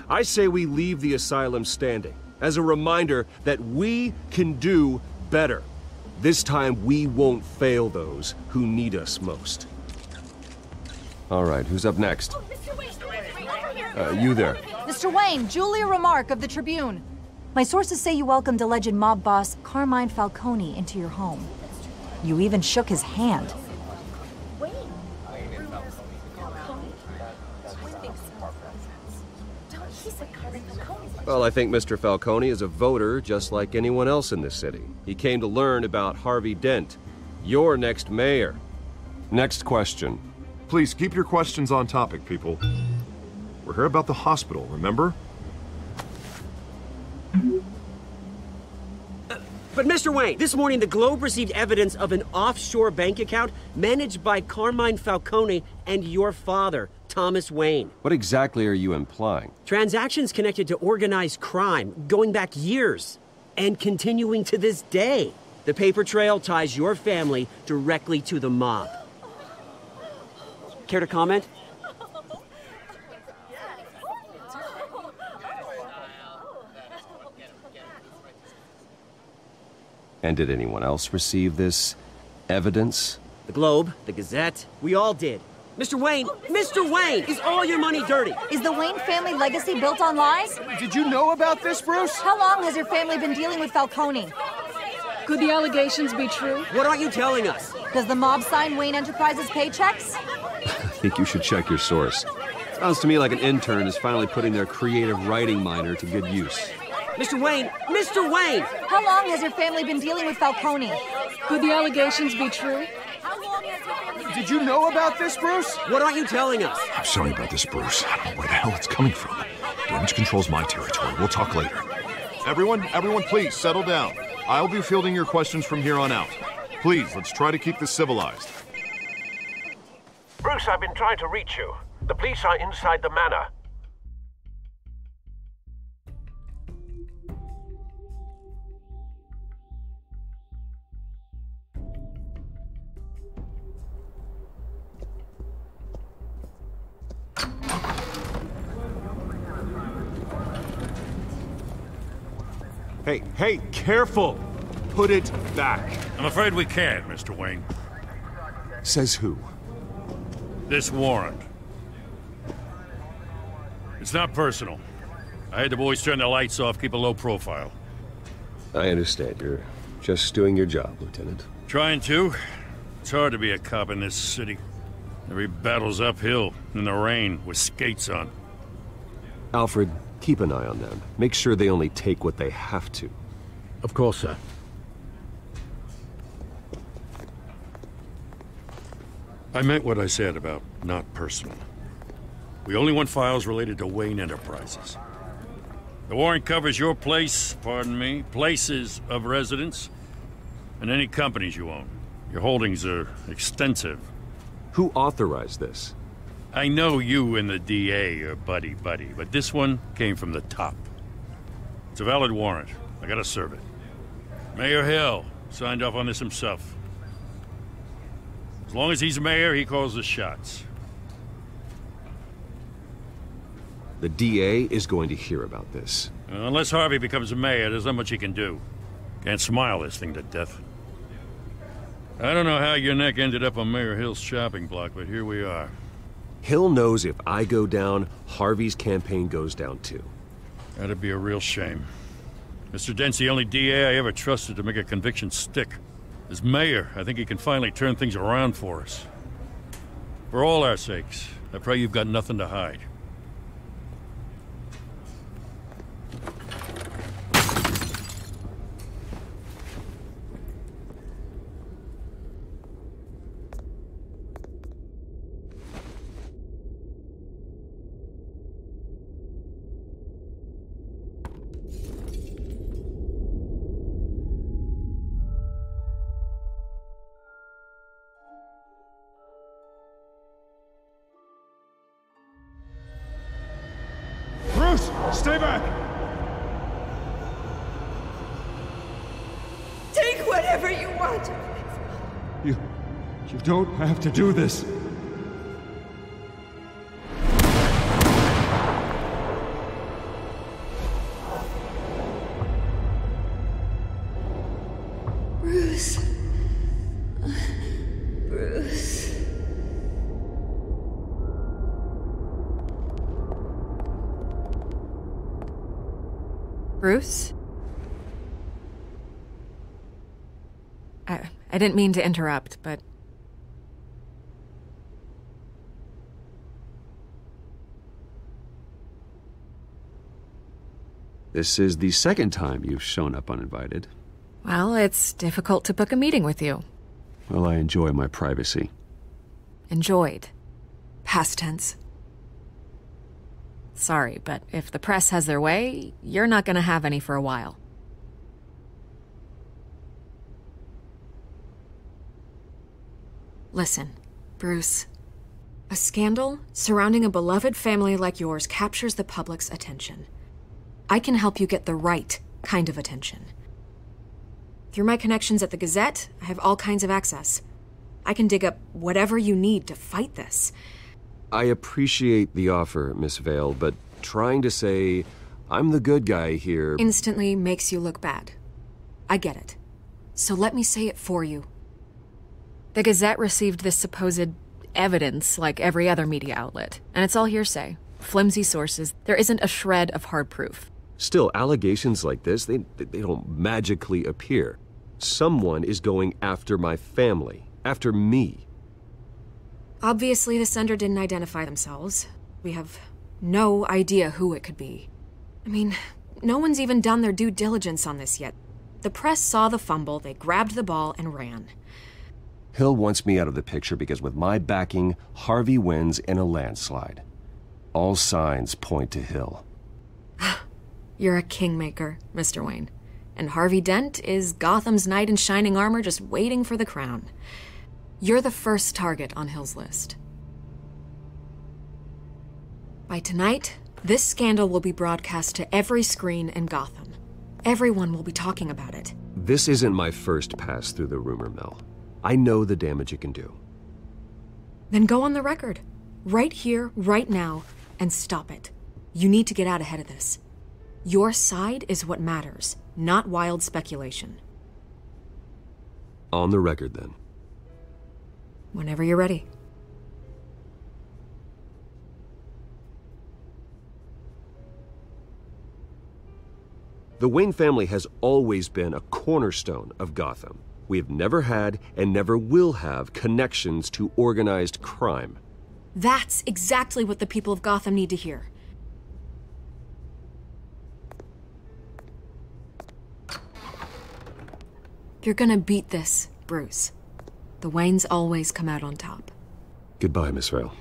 I say we leave the asylum standing as a reminder that we can do better. This time we won't fail those who need us most. All right, who's up next? You there. Mr. Wayne, Julia Remark of the Tribune. My sources say you welcomed alleged mob boss Carmine Falcone into your home. You even shook his hand. Well, I think Mr. Falcone is a voter just like anyone else in this city. He came to learn about Harvey Dent, your next mayor. Next question. Please keep your questions on topic, people. We're here about the hospital, remember? But Mr. Wayne, this morning the Globe received evidence of an offshore bank account managed by Carmine Falcone and your father, Thomas Wayne. What exactly are you implying? Transactions connected to organized crime going back years and continuing to this day. The paper trail ties your family directly to the mob. Care to comment? And did anyone else receive this evidence? The Globe, the Gazette, we all did. Mr. Wayne, is all your money dirty? Is the Wayne family legacy built on lies? Did you know about this, Bruce? How long has your family been dealing with Falcone? Could the allegations be true? What aren't you telling us? Does the mob sign Wayne Enterprises paychecks? I think you should check your source. Sounds to me like an intern is finally putting their creative writing minor to good use. Mr. Wayne! How long has your family been dealing with Falcone? Could the allegations be true? Did you know about this, Bruce? What aren't you telling us? I'm sorry about this, Bruce. I don't know where the hell it's coming from. Damage control's my territory. We'll talk later. Everyone, please, settle down. I'll be fielding your questions from here on out. Please, let's try to keep this civilized. Bruce, I've been trying to reach you. The police are inside the manor. Hey, careful! Put it back. I'm afraid we can't, Mr. Wayne. Says who? This warrant. It's not personal. I had the boys turn the lights off, keep a low profile. I understand. You're just doing your job, Lieutenant. Trying to. It's hard to be a cop in this city. Every battle's uphill, in the rain, with skates on. Alfred, keep an eye on them. Make sure they only take what they have to. Of course, sir. I meant what I said about not personal. We only want files related to Wayne Enterprises. The warrant covers your place, places of residence, and any companies you own. Your holdings are extensive. Who authorized this? I know you and the DA are buddy-buddy, but this one came from the top. It's a valid warrant. I gotta serve it. Mayor Hill signed off on this himself. As long as he's mayor, he calls the shots. The DA is going to hear about this. Unless Harvey becomes a mayor, there's not much he can do. Can't smile this thing to death. I don't know how your neck ended up on Mayor Hill's shopping block, but here we are. Hill knows if I go down, Harvey's campaign goes down too. That'd be a real shame. Mr. Dent's the only DA I ever trusted to make a conviction stick. As mayor, I think he can finally turn things around for us. For all our sakes, I pray you've got nothing to hide. Bruce, stay back! Take whatever you want. You don't have to do this. Bruce. Bruce. Bruce? I didn't mean to interrupt, but... This is the second time you've shown up uninvited. Well, it's difficult to book a meeting with you. Well, I enjoy my privacy. Enjoyed. Past tense. Sorry, but if the press has their way, you're not gonna have any for a while. Listen, Bruce. A scandal surrounding a beloved family like yours captures the public's attention. I can help you get the right kind of attention. Through my connections at the Gazette, I have all kinds of access. I can dig up whatever you need to fight this. I appreciate the offer, Miss Vale, but trying to say I'm the good guy here Instantly makes you look bad. I get it. So let me say it for you. The Gazette received this supposed evidence like every other media outlet, and it's all hearsay. Flimsy sources. There isn't a shred of hard proof. Still, allegations like this, they don't magically appear. Someone is going after my family, after me. Obviously, the sender didn't identify themselves. We have no idea who it could be. I mean, no one's even done their due diligence on this yet. The press saw the fumble, they grabbed the ball and ran. Hill wants me out of the picture because with my backing, Harvey wins in a landslide. All signs point to Hill. You're a kingmaker, Mr. Wayne. And Harvey Dent is Gotham's knight in shining armor just waiting for the crown. You're the first target on Hill's list. By tonight, this scandal will be broadcast to every screen in Gotham. Everyone will be talking about it. This isn't my first pass through the rumor mill. I know the damage it can do. Then go on the record. Right here, right now, and stop it. You need to get out ahead of this. Your side is what matters, not wild speculation. On the record, then. Whenever you're ready. The Wayne family has always been a cornerstone of Gotham. We have never had and never will have connections to organized crime. That's exactly what the people of Gotham need to hear. You're gonna beat this, Bruce. The Waynes always come out on top. Goodbye, Miss Vale.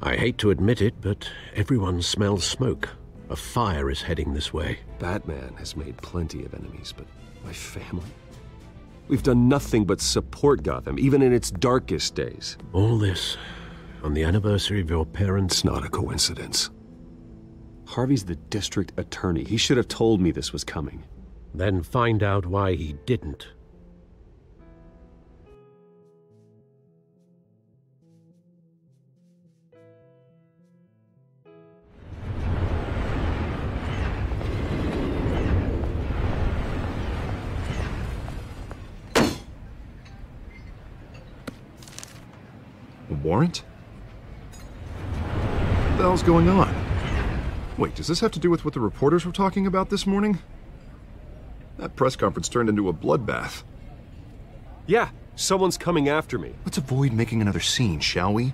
I hate to admit it, but everyone smells smoke. A fire is heading this way. Batman has made plenty of enemies, but my family? We've done nothing but support Gotham, even in its darkest days. All this on the anniversary of your parents'... It's not a coincidence. Harvey's the district attorney. He should have told me this was coming. Then find out why he didn't. warrant? What the hell's going on? Wait, does this have to do with what the reporters were talking about this morning? That press conference turned into a bloodbath. Yeah, someone's coming after me. Let's avoid making another scene, shall we?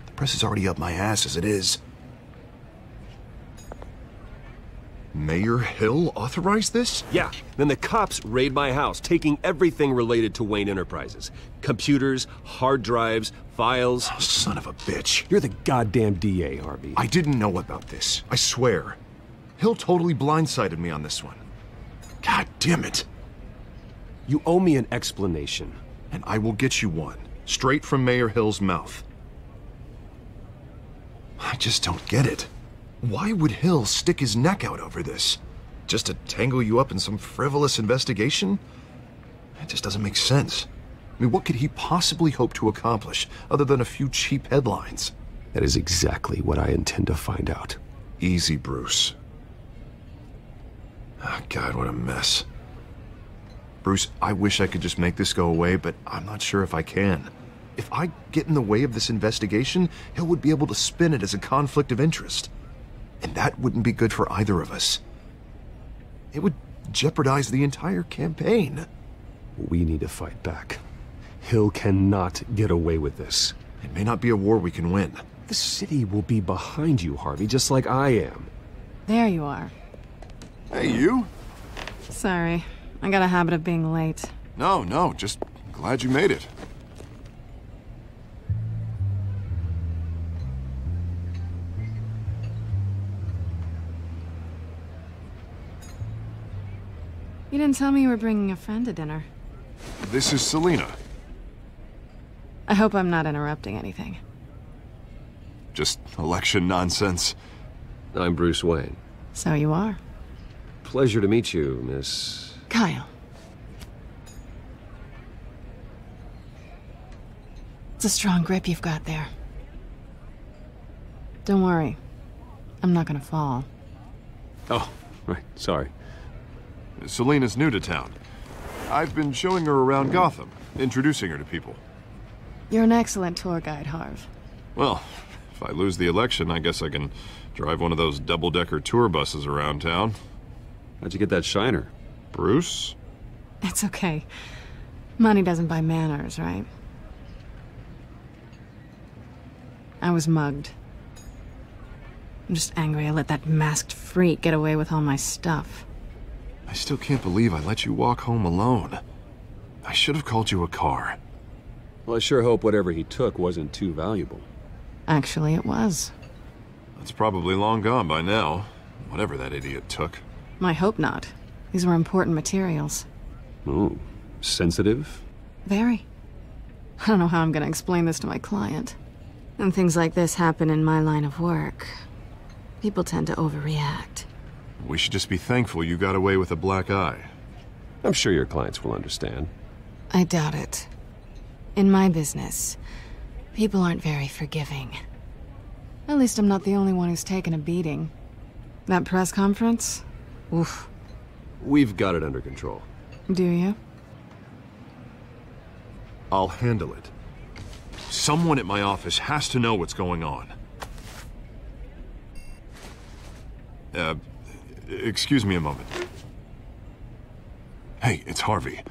The press is already up my ass as it is. Mayor Hill authorized this? Yeah, then the cops raid my house, taking everything related to Wayne Enterprises. Computers, hard drives, files. Oh, son of a bitch. You're the goddamn DA, Harvey. I didn't know about this, I swear. Hill totally blindsided me on this one. God damn it. You owe me an explanation. And I will get you one, straight from Mayor Hill's mouth. I just don't get it. Why would Hill stick his neck out over this? Just to tangle you up in some frivolous investigation? It just doesn't make sense. I mean, what could he possibly hope to accomplish other than a few cheap headlines? That is exactly what I intend to find out. Easy, Bruce. Oh, God, what a mess. Bruce, I wish I could just make this go away, but I'm not sure if I can. If I get in the way of this investigation, Hill would be able to spin it as a conflict of interest. And that wouldn't be good for either of us. It would jeopardize the entire campaign. We need to fight back. Hill cannot get away with this. It may not be a war we can win. The city will be behind you, Harvey, just like I am. There you are. Hey, you? Sorry, I got a habit of being late. No, just glad you made it. You didn't tell me you were bringing a friend to dinner. This is Selina. I hope I'm not interrupting anything. Just election nonsense. I'm Bruce Wayne. So you are. Pleasure to meet you, Miss... Kyle. It's a strong grip you've got there. Don't worry. I'm not gonna fall. Oh, right, sorry. Selina's new to town. I've been showing her around Gotham, introducing her to people. You're an excellent tour guide, Harv. Well, if I lose the election, I guess I can drive one of those double-decker tour buses around town. How'd you get that shiner? Bruce? It's okay. Money doesn't buy manners, right? I was mugged. I'm just angry I let that masked freak get away with all my stuff. I still can't believe I let you walk home alone. I should have called you a car. Well, I sure hope whatever he took wasn't too valuable. Actually, it was. It's probably long gone by now, whatever that idiot took. I hope not. These were important materials. Ooh, sensitive? Very. I don't know how I'm gonna explain this to my client. When things like this happen in my line of work, people tend to overreact. We should just be thankful you got away with a black eye. I'm sure your clients will understand. I doubt it. In my business, people aren't very forgiving. At least I'm not the only one who's taken a beating. That press conference? Oof. We've got it under control. Do you? I'll handle it. Someone at my office has to know what's going on. Excuse me a moment. Hey, it's Harvey.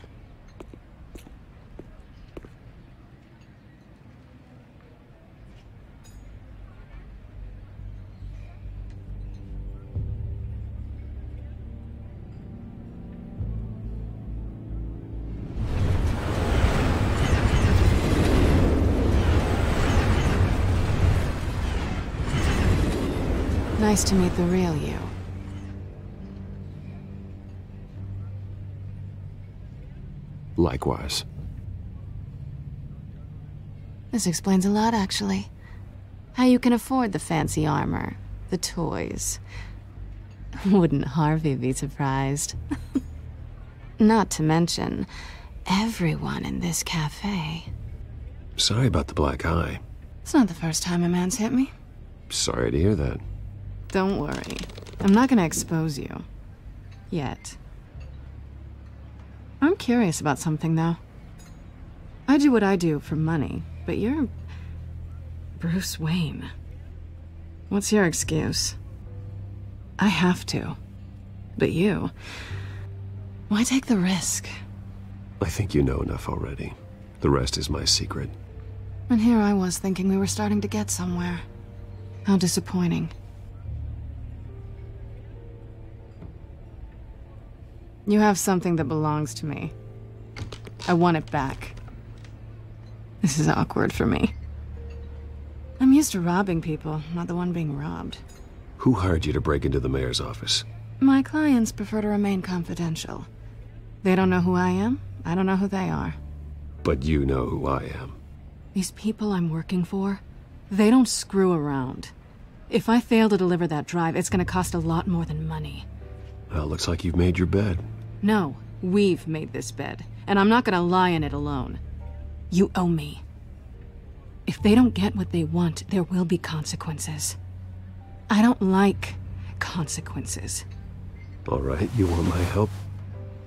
Nice to meet the real you. Likewise. This explains a lot, actually. How you can afford the fancy armor, the toys. Wouldn't Harvey be surprised? Not to mention, everyone in this cafe. Sorry about the black eye. It's not the first time a man's hit me. Sorry to hear that. Don't worry. I'm not gonna expose you. Yet. I'm curious about something, though. I do what I do for money, but you're Bruce Wayne. What's your excuse? I have to. But you... why take the risk? I think you know enough already. The rest is my secret. And here I was thinking we were starting to get somewhere. How disappointing. You have something that belongs to me. I want it back. This is awkward for me. I'm used to robbing people, not the one being robbed. Who hired you to break into the mayor's office? My clients prefer to remain confidential. They don't know who I am, I don't know who they are. But you know who I am. These people I'm working for, they don't screw around. If I fail to deliver that drive, it's gonna cost a lot more than money. Well, looks like you've made your bed. No, we've made this bed, and I'm not gonna lie in it alone. You owe me. If they don't get what they want, there will be consequences. I don't like consequences. All right, you want my help?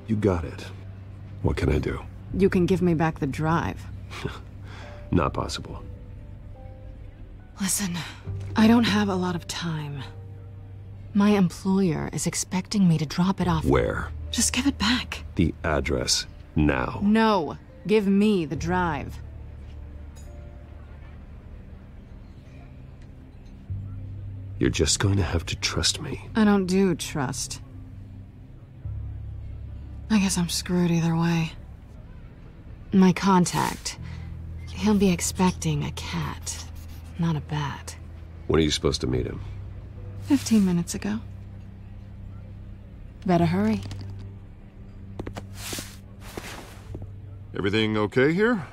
You got it. What can I do? You can give me back the drive. Not possible. Listen, I don't have a lot of time. My employer is expecting me to drop it off. Where? Just give it back. The address, now. No, give me the drive. You're just going to have to trust me. I don't do trust. I guess I'm screwed either way. My contact, he'll be expecting a cat, not a bat. When are you supposed to meet him? 15 minutes ago. Better hurry. Everything okay here?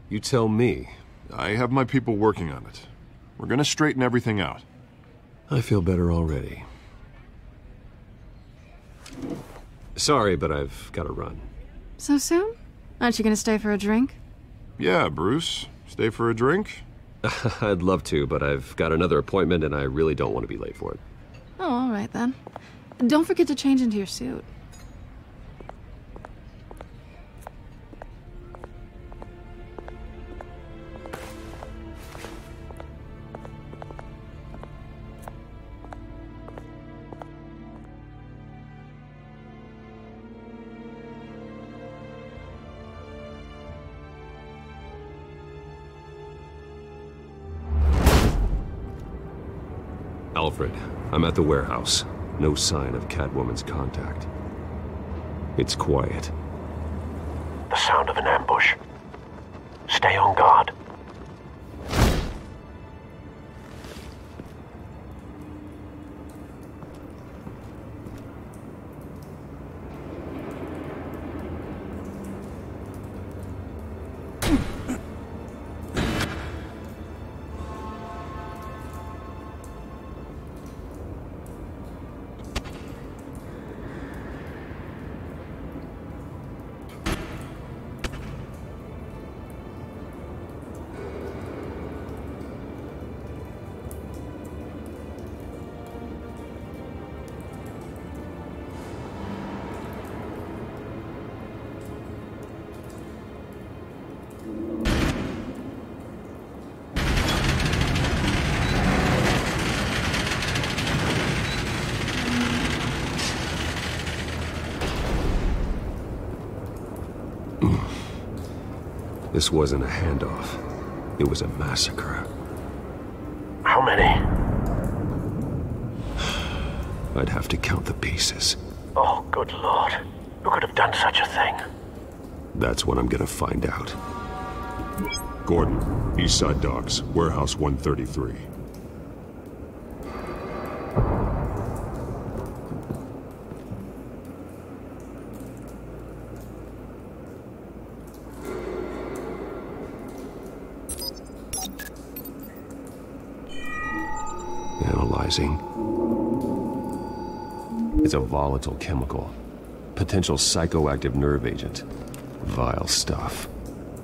You tell me. I have my people working on it. We're gonna straighten everything out. I feel better already. Sorry, but I've got to run. So soon? Aren't you gonna stay for a drink? Yeah, Bruce. Stay for a drink? I'd love to, but I've got another appointment and I really don't want to be late for it. Oh, all right then. Don't forget to change into your suit. Alfred, I'm at the warehouse. No sign of Catwoman's contact. It's quiet. The sound of an ambush. Stay on guard. This wasn't a handoff. It was a massacre. How many? I'd have to count the pieces. Oh, good lord. Who could have done such a thing? That's what I'm gonna find out. Gordon, Eastside Docks, Warehouse 133. Analyzing. It's a volatile chemical. Potential psychoactive nerve agent. Vile stuff.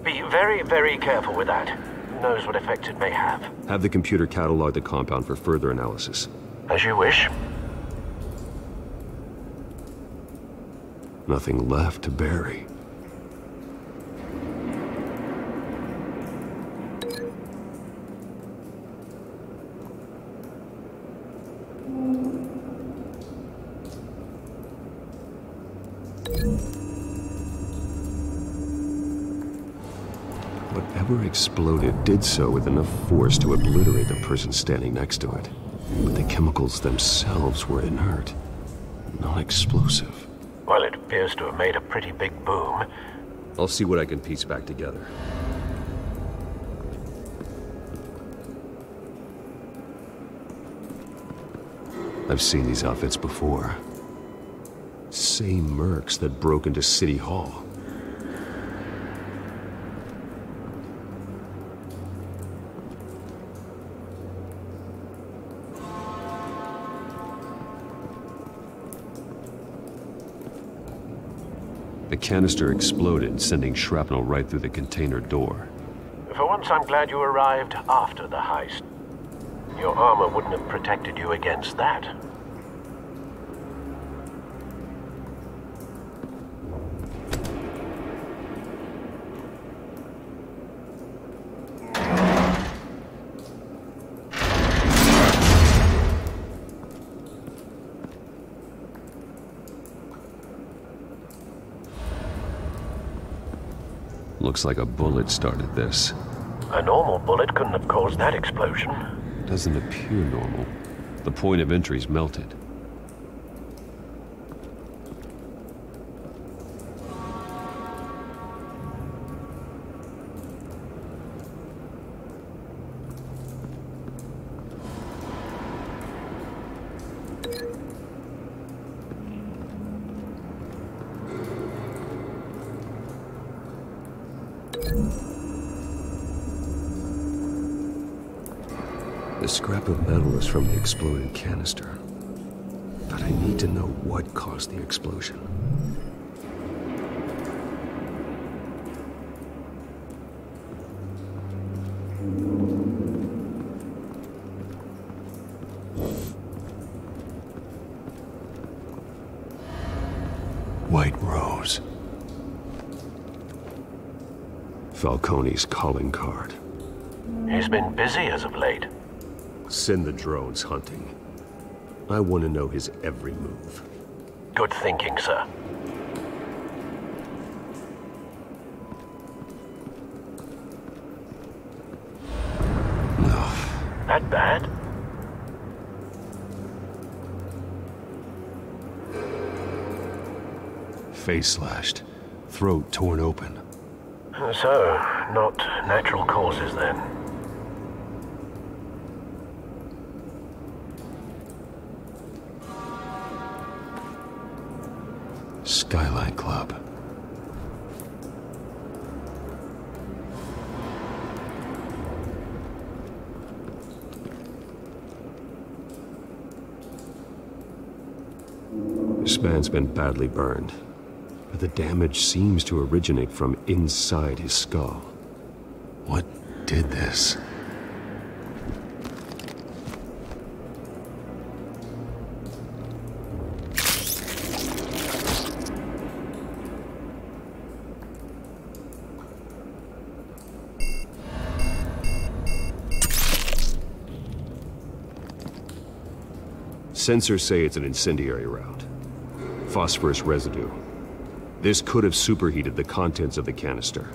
Be very, very careful with that. Who knows what effect it may have. Have the computer catalog the compound for further analysis. As you wish. Nothing left to bury. Whatever exploded did so with enough force to obliterate the person standing next to it. But the chemicals themselves were inert, not explosive. Well, it appears to have made a pretty big boom. I'll see what I can piece back together. I've seen these outfits before. Same mercs that broke into City Hall. The canister exploded, sending shrapnel right through the container door. For once, I'm glad you arrived after the heist. Your armor wouldn't have protected you against that. Looks like a bullet started this. A normal bullet couldn't have caused that explosion. Doesn't appear normal. The point of entry's melted. The scrap of metal is from the exploded canister. But I need to know what caused the explosion. White Rose. Falcone's calling card. He's been busy as of late. Send the drones hunting. I want to know his every move. Good thinking, sir. That bad? Face slashed, throat torn open. So, not natural causes then. Skyline Club. This man's been badly burned, but the damage seems to originate from inside his skull. What did this? Sensors say it's an incendiary round. Phosphorus residue. This could have superheated the contents of the canister,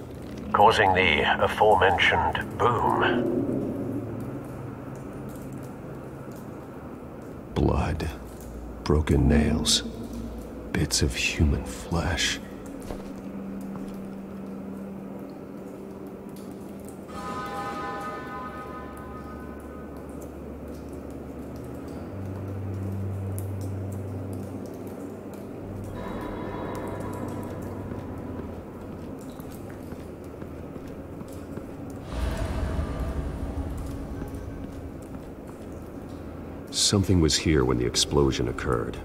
causing the aforementioned boom. Blood. Broken nails. Bits of human flesh. Something was here when the explosion occurred.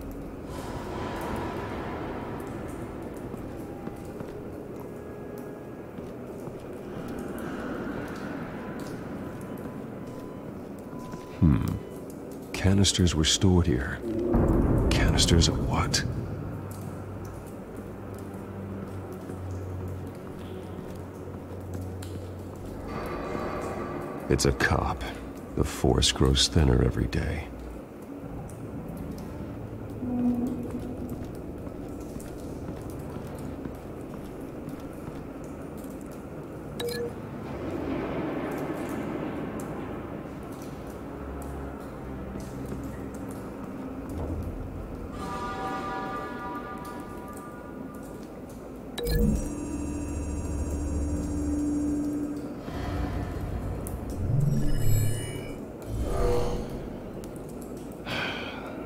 Canisters were stored here. Canisters of what? It's a cop. The force grows thinner every day.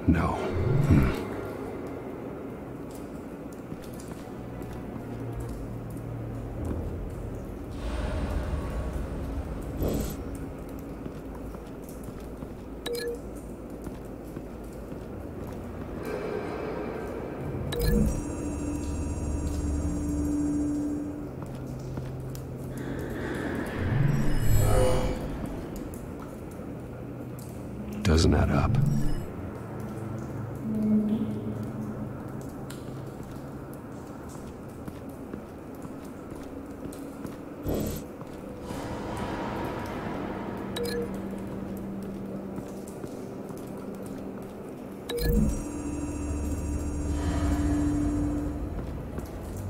No. Doesn't add up.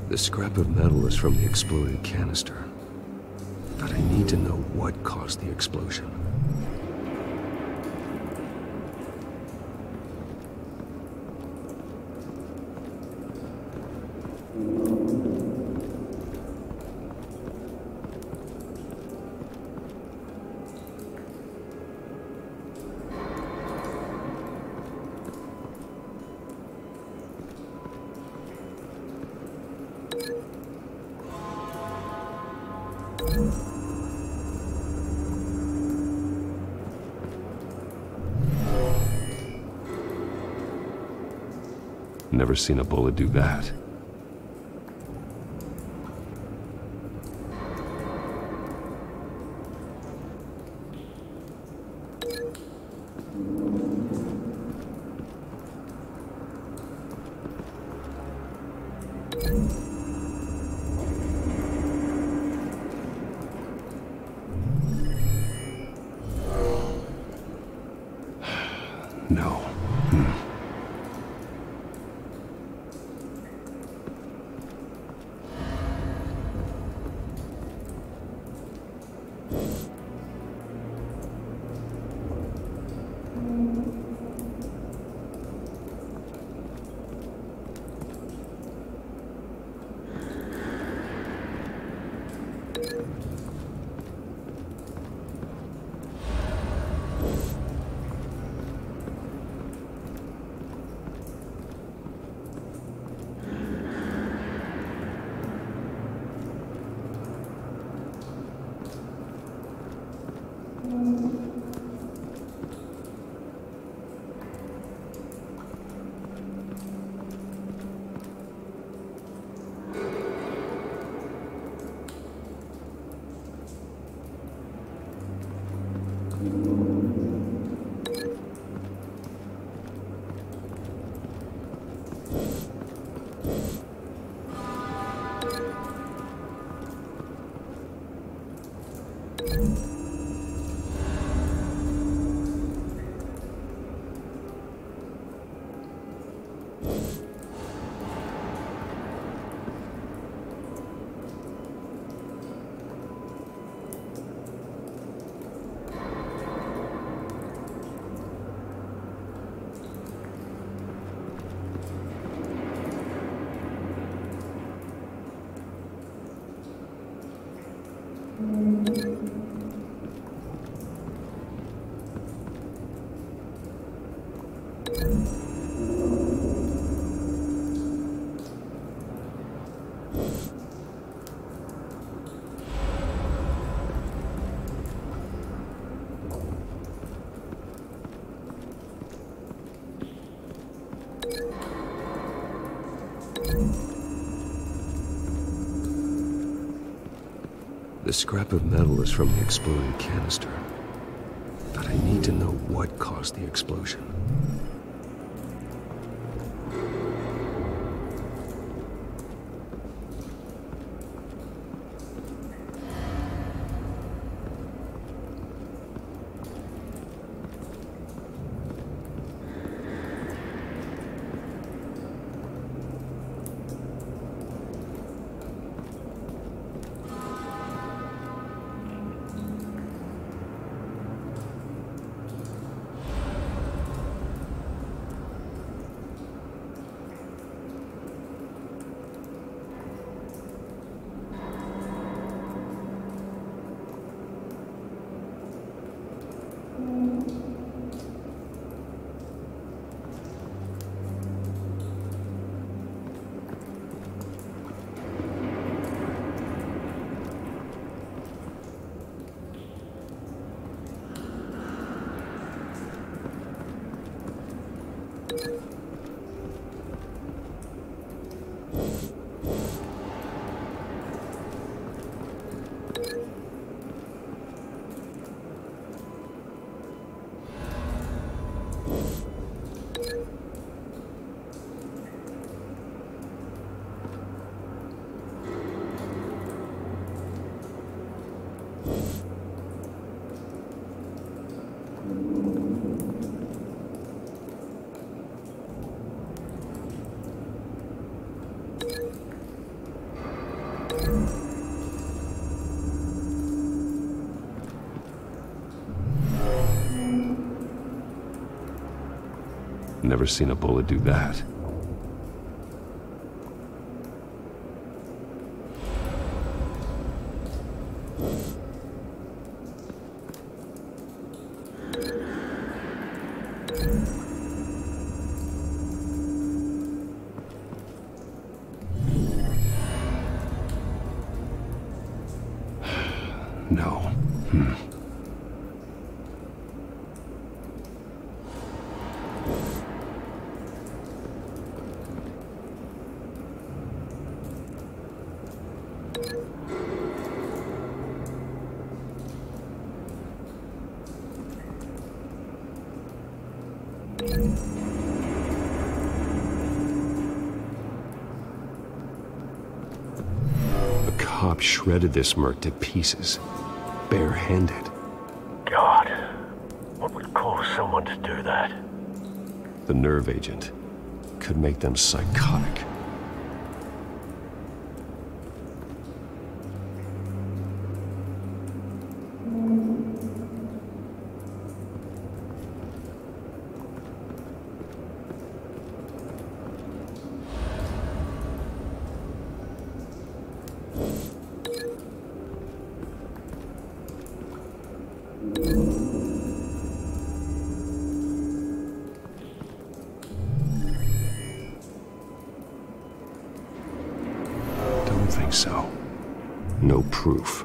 The scrap of metal is from the exploded canister. But I need to know what caused the explosion. Never seen a bullet do that. No. The scrap of metal is from the exploded canister. But I need to know what caused the explosion. Never seen a bullet do that. No. A cop shredded this merc to pieces, barehanded. God, what would cause someone to do that? The nerve agent could make them psychotic. Don't think so. No proof.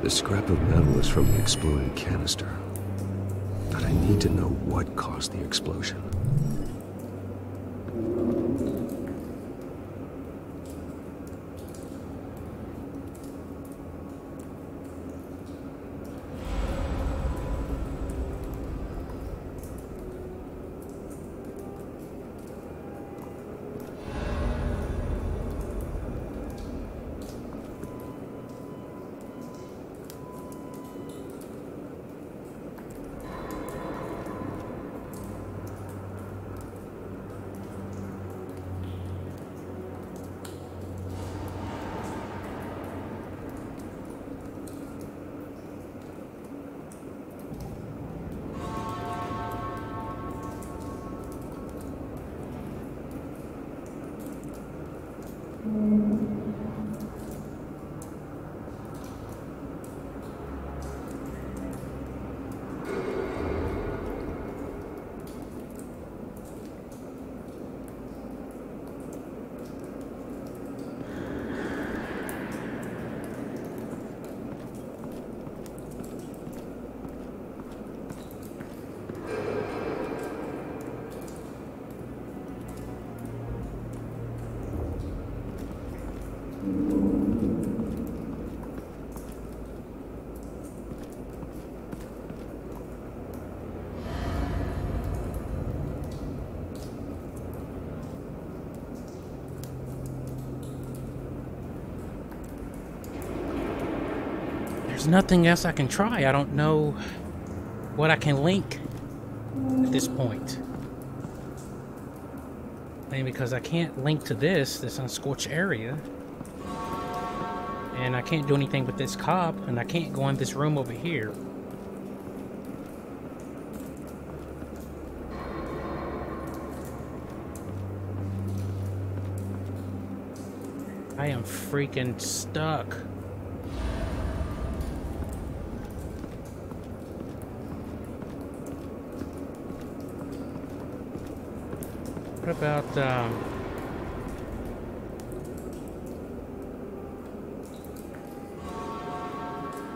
The scrap of metal is from the exploded canister. But I need to know what caused the explosion. There's nothing else I can try. I don't know what I can link at this point. And because I can't link to this unscorched area. And I can't do anything with this cop, and I can't go in this room over here. I am freaking stuck. What about,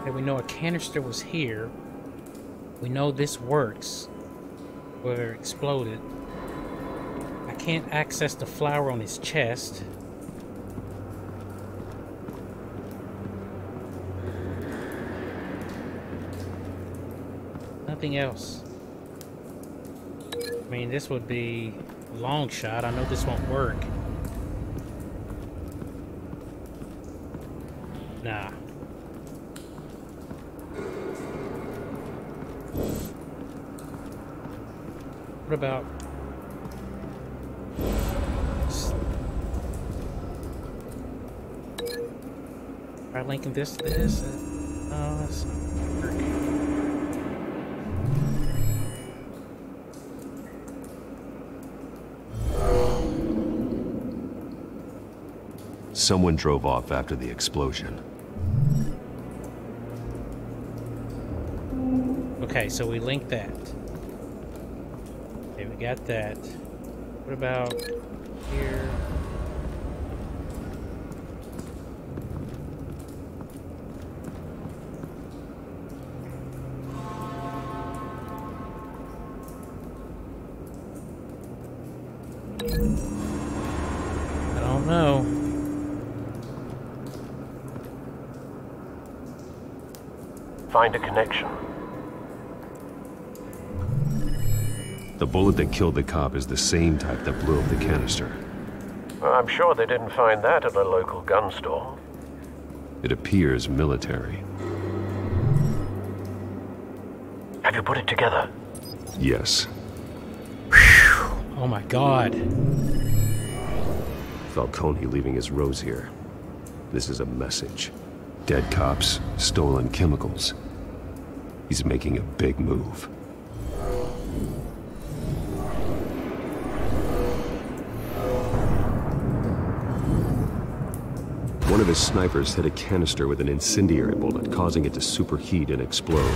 okay, we know a canister was here. We know this works. Where it exploded. I can't access the flower on his chest. Nothing else. I mean, this would be a long shot. I know this won't work. Nah. What about... Try linking this to this? No, that's not working. Someone drove off after the explosion. Okay, so we linked that. Okay, we got that. What about here? I don't know. Find a connection. The bullet that killed the cop is the same type that blew up the canister. Well, I'm sure they didn't find that at a local gun store. It appears military. Have you put it together? Yes. Oh my god. Falcone leaving his rose here. This is a message. Dead cops, stolen chemicals. He's making a big move. One of his snipers hit a canister with an incendiary bullet, causing it to superheat and explode.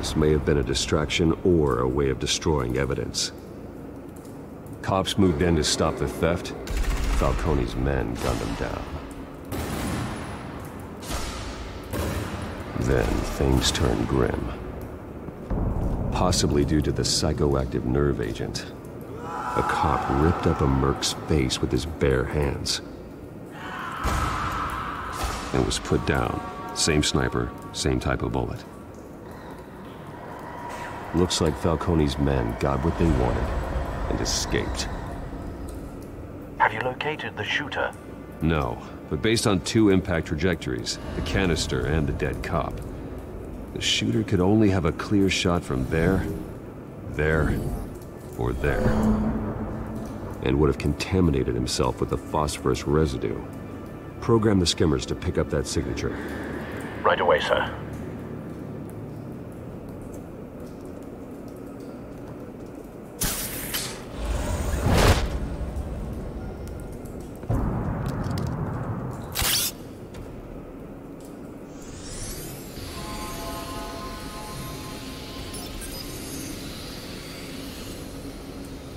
This may have been a distraction or a way of destroying evidence. Cops moved in to stop the theft. Falcone's men gunned him down. Then things turned grim. Possibly due to the psychoactive nerve agent. A cop ripped up a merc's face with his bare hands. And was put down. Same sniper, same type of bullet. Looks like Falcone's men got what they wanted and escaped. Have you located the shooter? No, but based on two impact trajectories, the canister and the dead cop, the shooter could only have a clear shot from there, or there, and would have contaminated himself with the phosphorus residue. Program the skimmers to pick up that signature. Right away, sir.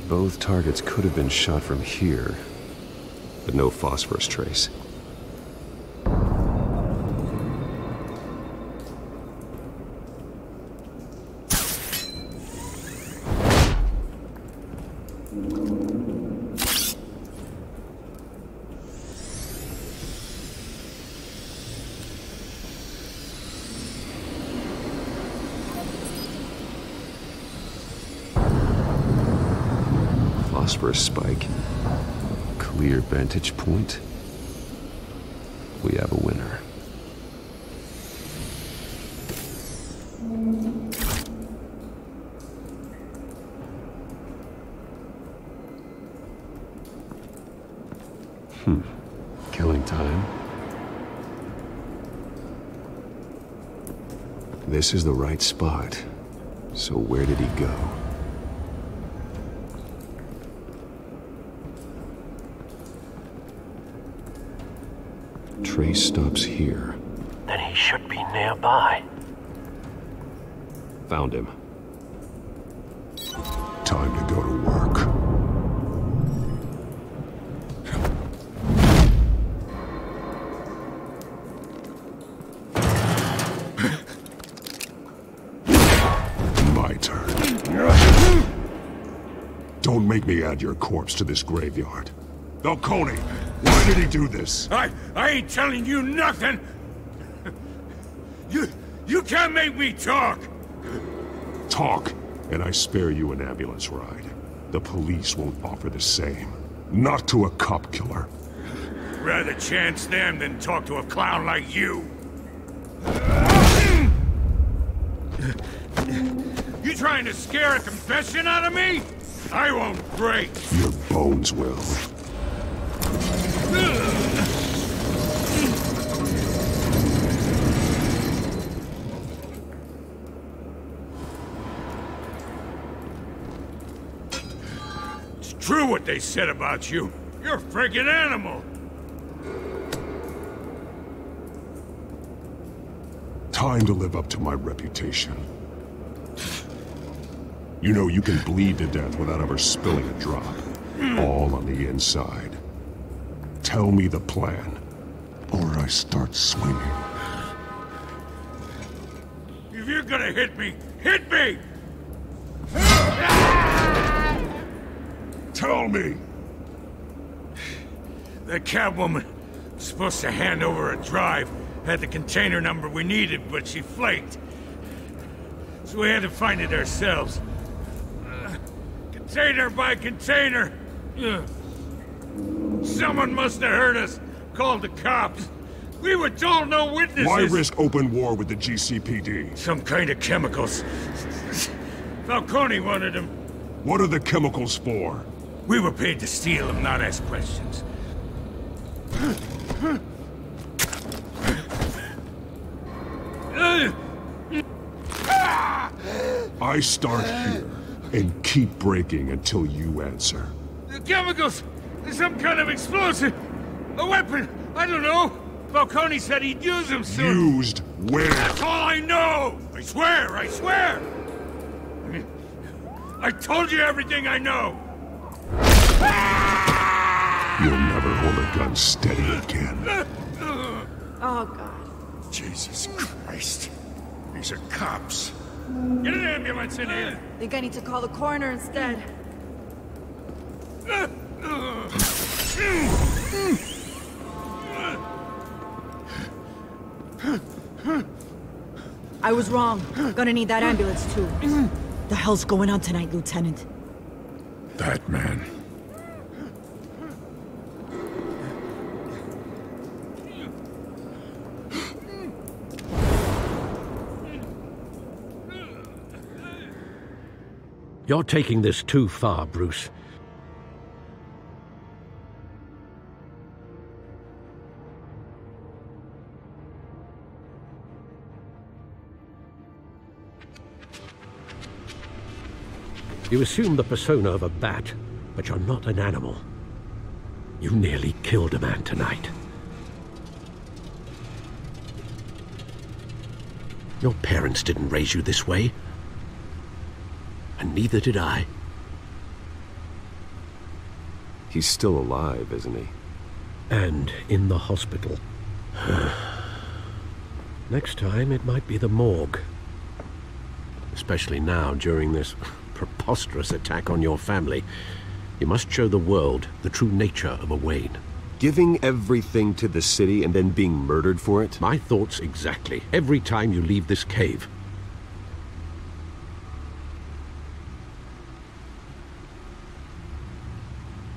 Both targets could have been shot from here, but no phosphorus trace. Phosphorus spike. Clear vantage point. We have a winner. Killing time. This is the right spot. So where did he go? Trace stops here. Then he should be nearby. Found him. Time to go to work. My turn. Don't make me add your corpse to this graveyard. Falcone, why did he do this? I ain't telling you nothing! You can't make me talk! Talk, and I spare you an ambulance ride. The police won't offer the same. Not to a cop killer. Rather chance them than talk to a clown like you. You trying to scare a confession out of me? I won't break. Your bones will. It's true what they said about you. You're a friggin' animal. Time to live up to my reputation. You know you can bleed to death without ever spilling a drop. All on the inside. Tell me the plan, or I start swinging. If you're gonna hit me, hit me! Tell me! The Catwoman was supposed to hand over a drive, had the container number we needed, but she flaked. So we had to find it ourselves. Container by container! Someone must have heard us, called the cops. We were told no witnesses. Why risk open war with the GCPD? Some kind of chemicals. Falcone wanted them. What are the chemicals for? We were paid to steal them, not ask questions. I start here and keep breaking until you answer. The chemicals! There's some kind of explosive! A weapon! I don't know! Falcone said he'd use them soon! Used where? That's all I know! I swear! I swear! I told you everything I know! You'll never hold a gun steady again. Oh, God. Jesus Christ. These are cops. Get an ambulance in here! Think I need to call the coroner instead. I was wrong. Gonna need that ambulance, too. The hell's going on tonight, Lieutenant? Batman. You're taking this too far, Bruce. You assume the persona of a bat, but you're not an animal. You nearly killed a man tonight. Your parents didn't raise you this way. And neither did I. He's still alive, isn't he? And in the hospital. Next time, it might be the morgue. Especially now, during this preposterous attack on your family. You must show the world the true nature of a Wayne. Giving everything to the city and then being murdered for it? My thoughts exactly. Every time you leave this cave.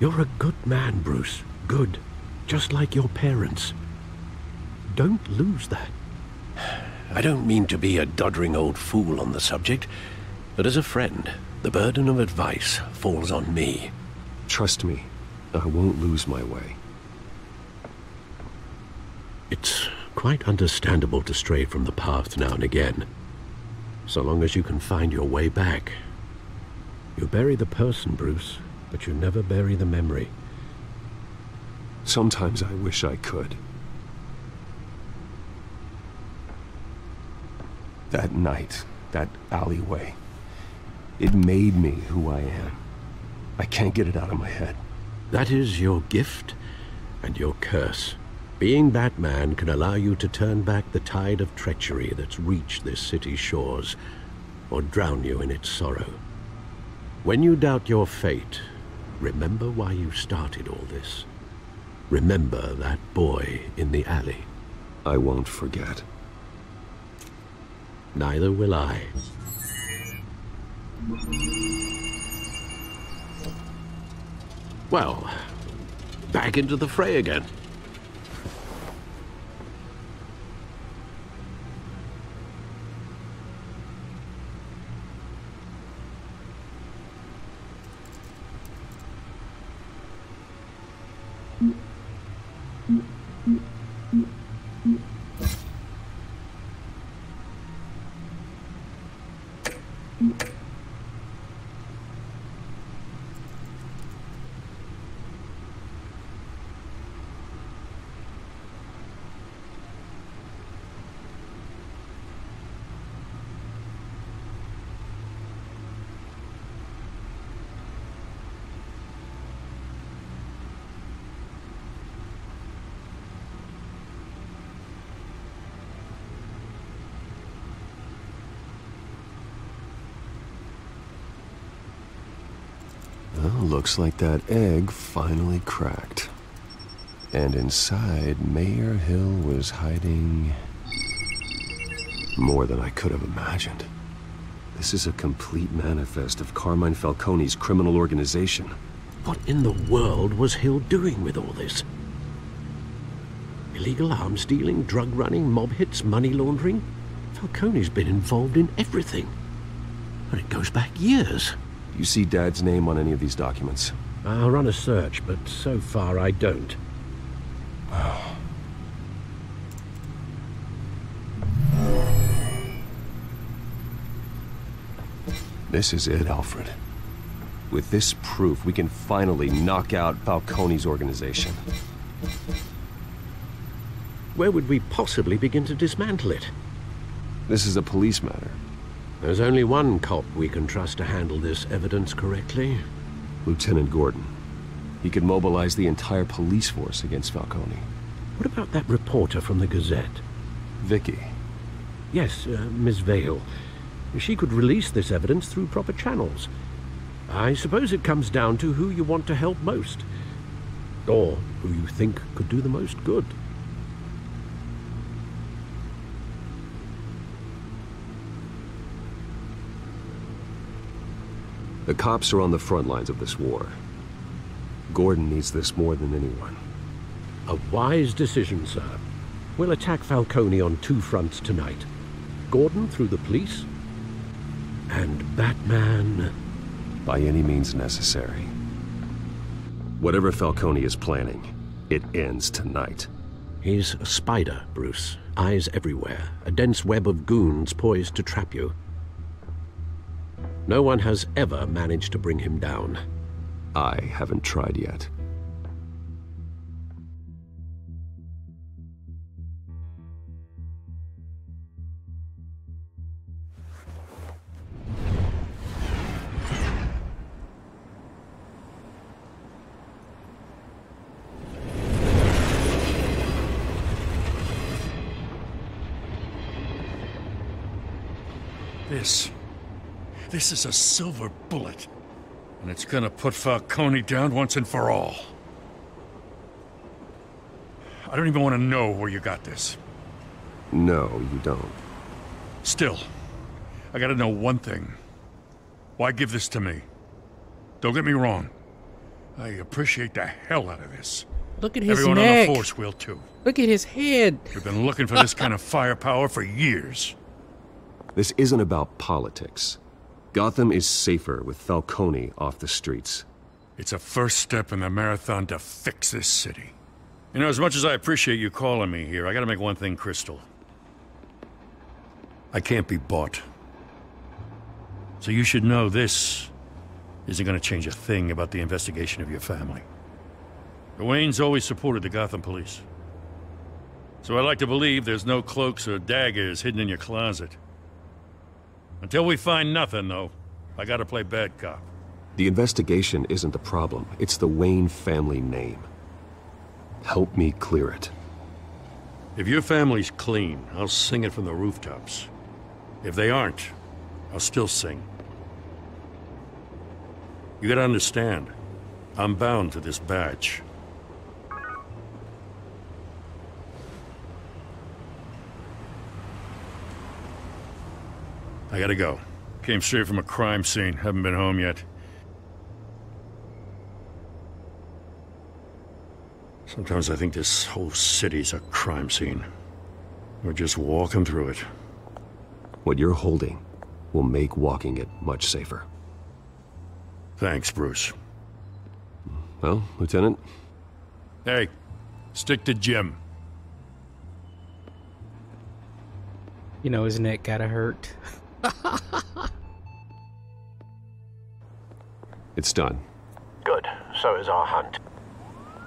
You're a good man, Bruce. Good. Just like your parents. Don't lose that. I don't mean to be a doddering old fool on the subject, but as a friend, the burden of advice falls on me. Trust me, I won't lose my way. It's quite understandable to stray from the path now and again, so long as you can find your way back. You bury the person, Bruce, but you never bury the memory. Sometimes I wish I could. That night, that alleyway, it made me who I am. I can't get it out of my head. That is your gift and your curse. Being Batman can allow you to turn back the tide of treachery that's reached this city's shores, or drown you in its sorrow. When you doubt your fate, remember why you started all this. Remember that boy in the alley. I won't forget. Neither will I. Well, back into the fray again. Well, looks like that egg finally cracked. And inside, Mayor Hill was hiding more than I could have imagined. This is a complete manifest of Carmine Falcone's criminal organization. What in the world was Hill doing with all this? Illegal arms dealing, drug running, mob hits, money laundering? Falcone's been involved in everything. And it goes back years. You see Dad's name on any of these documents? I'll run a search, but so far I don't. This is it, Alfred. With this proof, we can finally knock out Falcone's organization. Where would we possibly begin to dismantle it? This is a police matter. There's only one cop we can trust to handle this evidence correctly. Lieutenant Gordon. He could mobilize the entire police force against Falcone. What about that reporter from the Gazette? Vicky. Yes, Miss Vale. She could release this evidence through proper channels. I suppose it comes down to who you want to help most. Or who you think could do the most good. The cops are on the front lines of this war. Gordon needs this more than anyone. A wise decision, sir. We'll attack Falcone on two fronts tonight. Gordon through the police, and Batman... by any means necessary. Whatever Falcone is planning, it ends tonight. He's a spider, Bruce. Eyes everywhere. A dense web of goons poised to trap you. No one has ever managed to bring him down. I haven't tried yet. This is a silver bullet. And it's gonna put Falcone down once and for all. I don't even want to know where you got this. No, you don't. Still, I gotta know one thing. Why give this to me? Don't get me wrong. I appreciate the hell out of this. Look at his Everyone neck. on the force will too. Look at his head. We've been looking for this kind of firepower for years. This isn't about politics. Gotham is safer with Falcone off the streets. It's a first step in the marathon to fix this city. You know, as much as I appreciate you calling me here, I gotta make one thing crystal. I can't be bought. So you should know this isn't gonna change a thing about the investigation of your family. The Waynes always supported the Gotham police. So I like to believe there's no cloaks or daggers hidden in your closet. Until we find nothing, though, I gotta play bad cop. The investigation isn't the problem. It's the Wayne family name. Help me clear it. If your family's clean, I'll sing it from the rooftops. If they aren't, I'll still sing. You gotta understand, I'm bound to this badge. I gotta go. Came straight from a crime scene. Haven't been home yet. Sometimes I think this whole city's a crime scene. We're just walking through it. What you're holding will make walking it much safer. Thanks, Bruce. Well, Lieutenant? Hey, stick to Jim. You know his neck gotta hurt. It's done. Good. So is our hunt.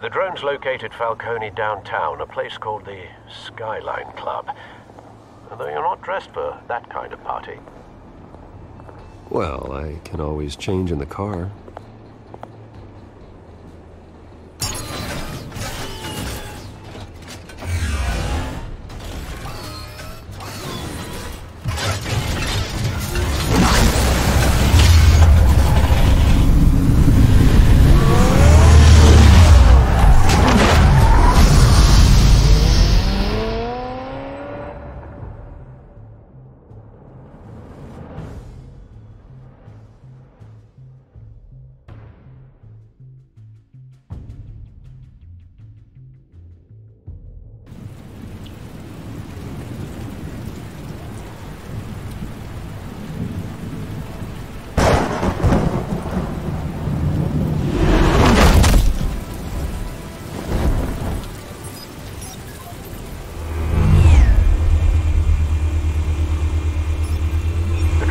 The drone's located Falcone downtown, a place called the Skyline Club. Although you're not dressed for that kind of party. Well, I can always change in the car.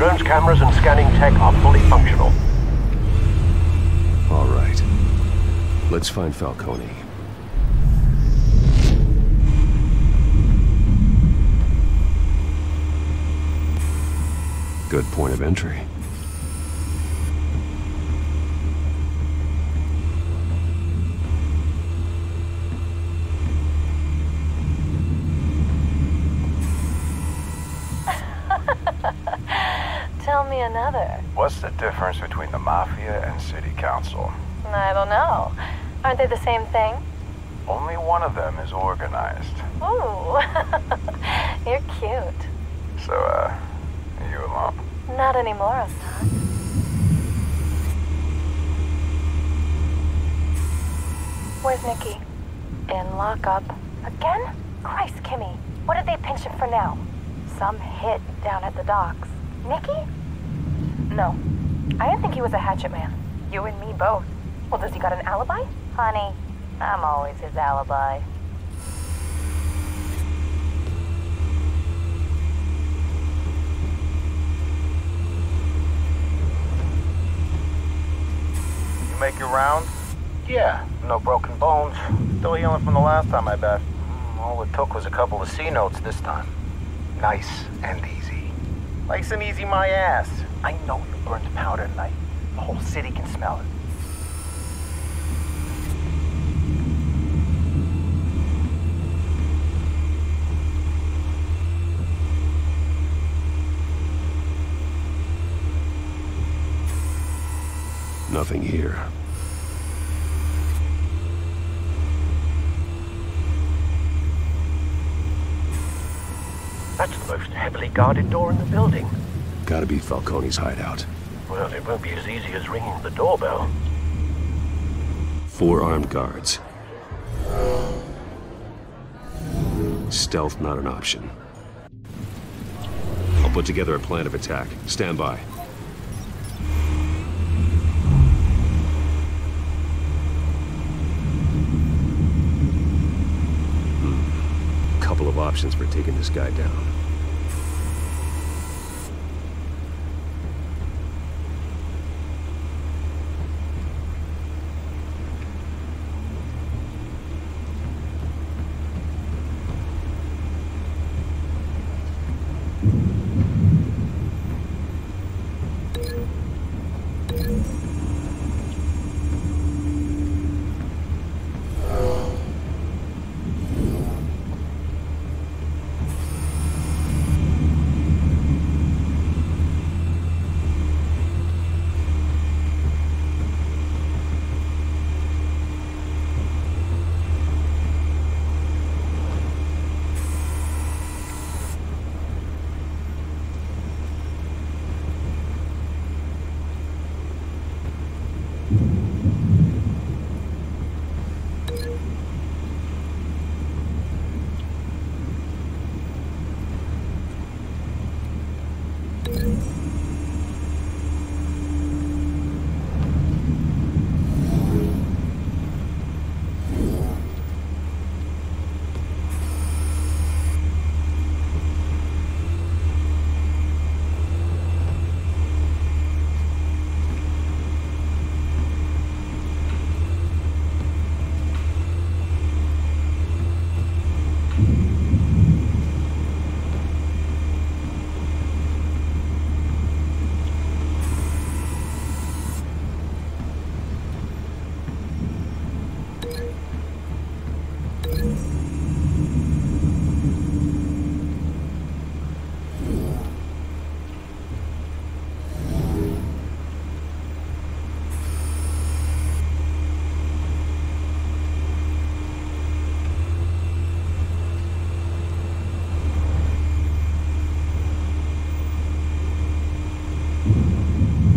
Drone's cameras and scanning tech are fully functional. All right. Let's find Falcone. Good point of entry. Tell me another. What's the difference between the Mafia and City Council? I don't know. Aren't they the same thing? Only one of them is organized. Ooh. You're cute. So, are you alone? Not anymore, Assad. Where's Nikki? In lockup. Again? Christ, Kimmy. What did they pinch him for now? Some hit down at the docks. Nikki? No. I didn't think he was a hatchet man. You and me both. Well, does he got an alibi? Honey, I'm always his alibi. You make your rounds? Yeah, no broken bones. Still healing from the last time I bet. All it took was a couple of C notes this time. Nice and easy. Nice and easy my ass. I know you burned powder tonight. The whole city can smell it. Nothing here. That's the most heavily guarded door in the building. Gotta be Falcone's hideout. Well, it won't be as easy as ringing the doorbell. 4 armed guards. Stealth not an option. I'll put together a plan of attack. Stand by. options for taking this guy down.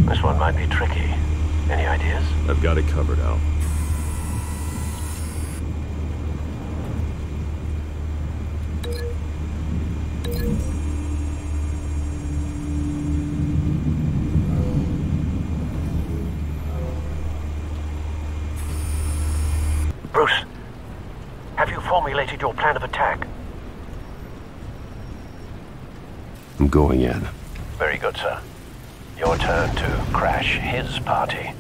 This one might be tricky. Any ideas? I've got it covered, Al. Bruce, have you formulated your plan of attack? I'm going in. Very good, sir. Your turn to crash his party.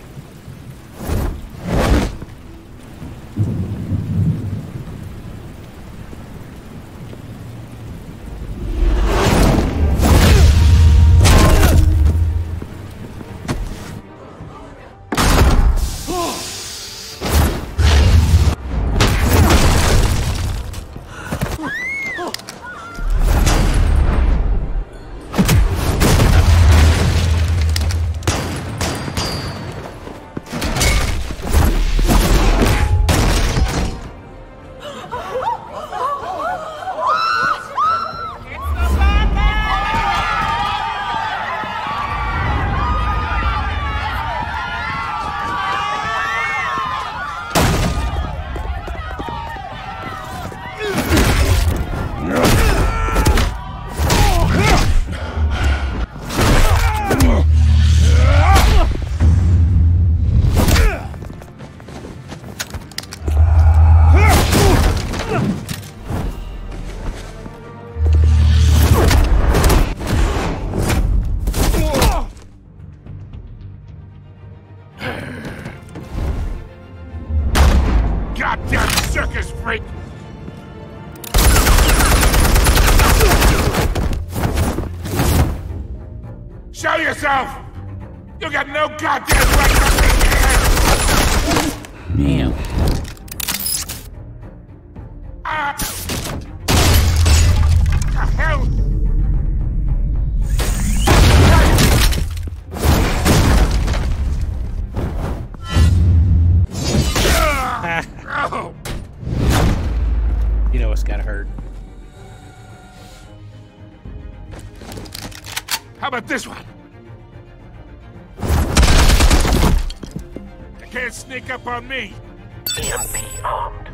Goddamn circus freak! Show yourself! You got no goddamn right to be here! Damn. The hell? You know it's gotta hurt. How about this one? You can't sneak up on me. EMP armed.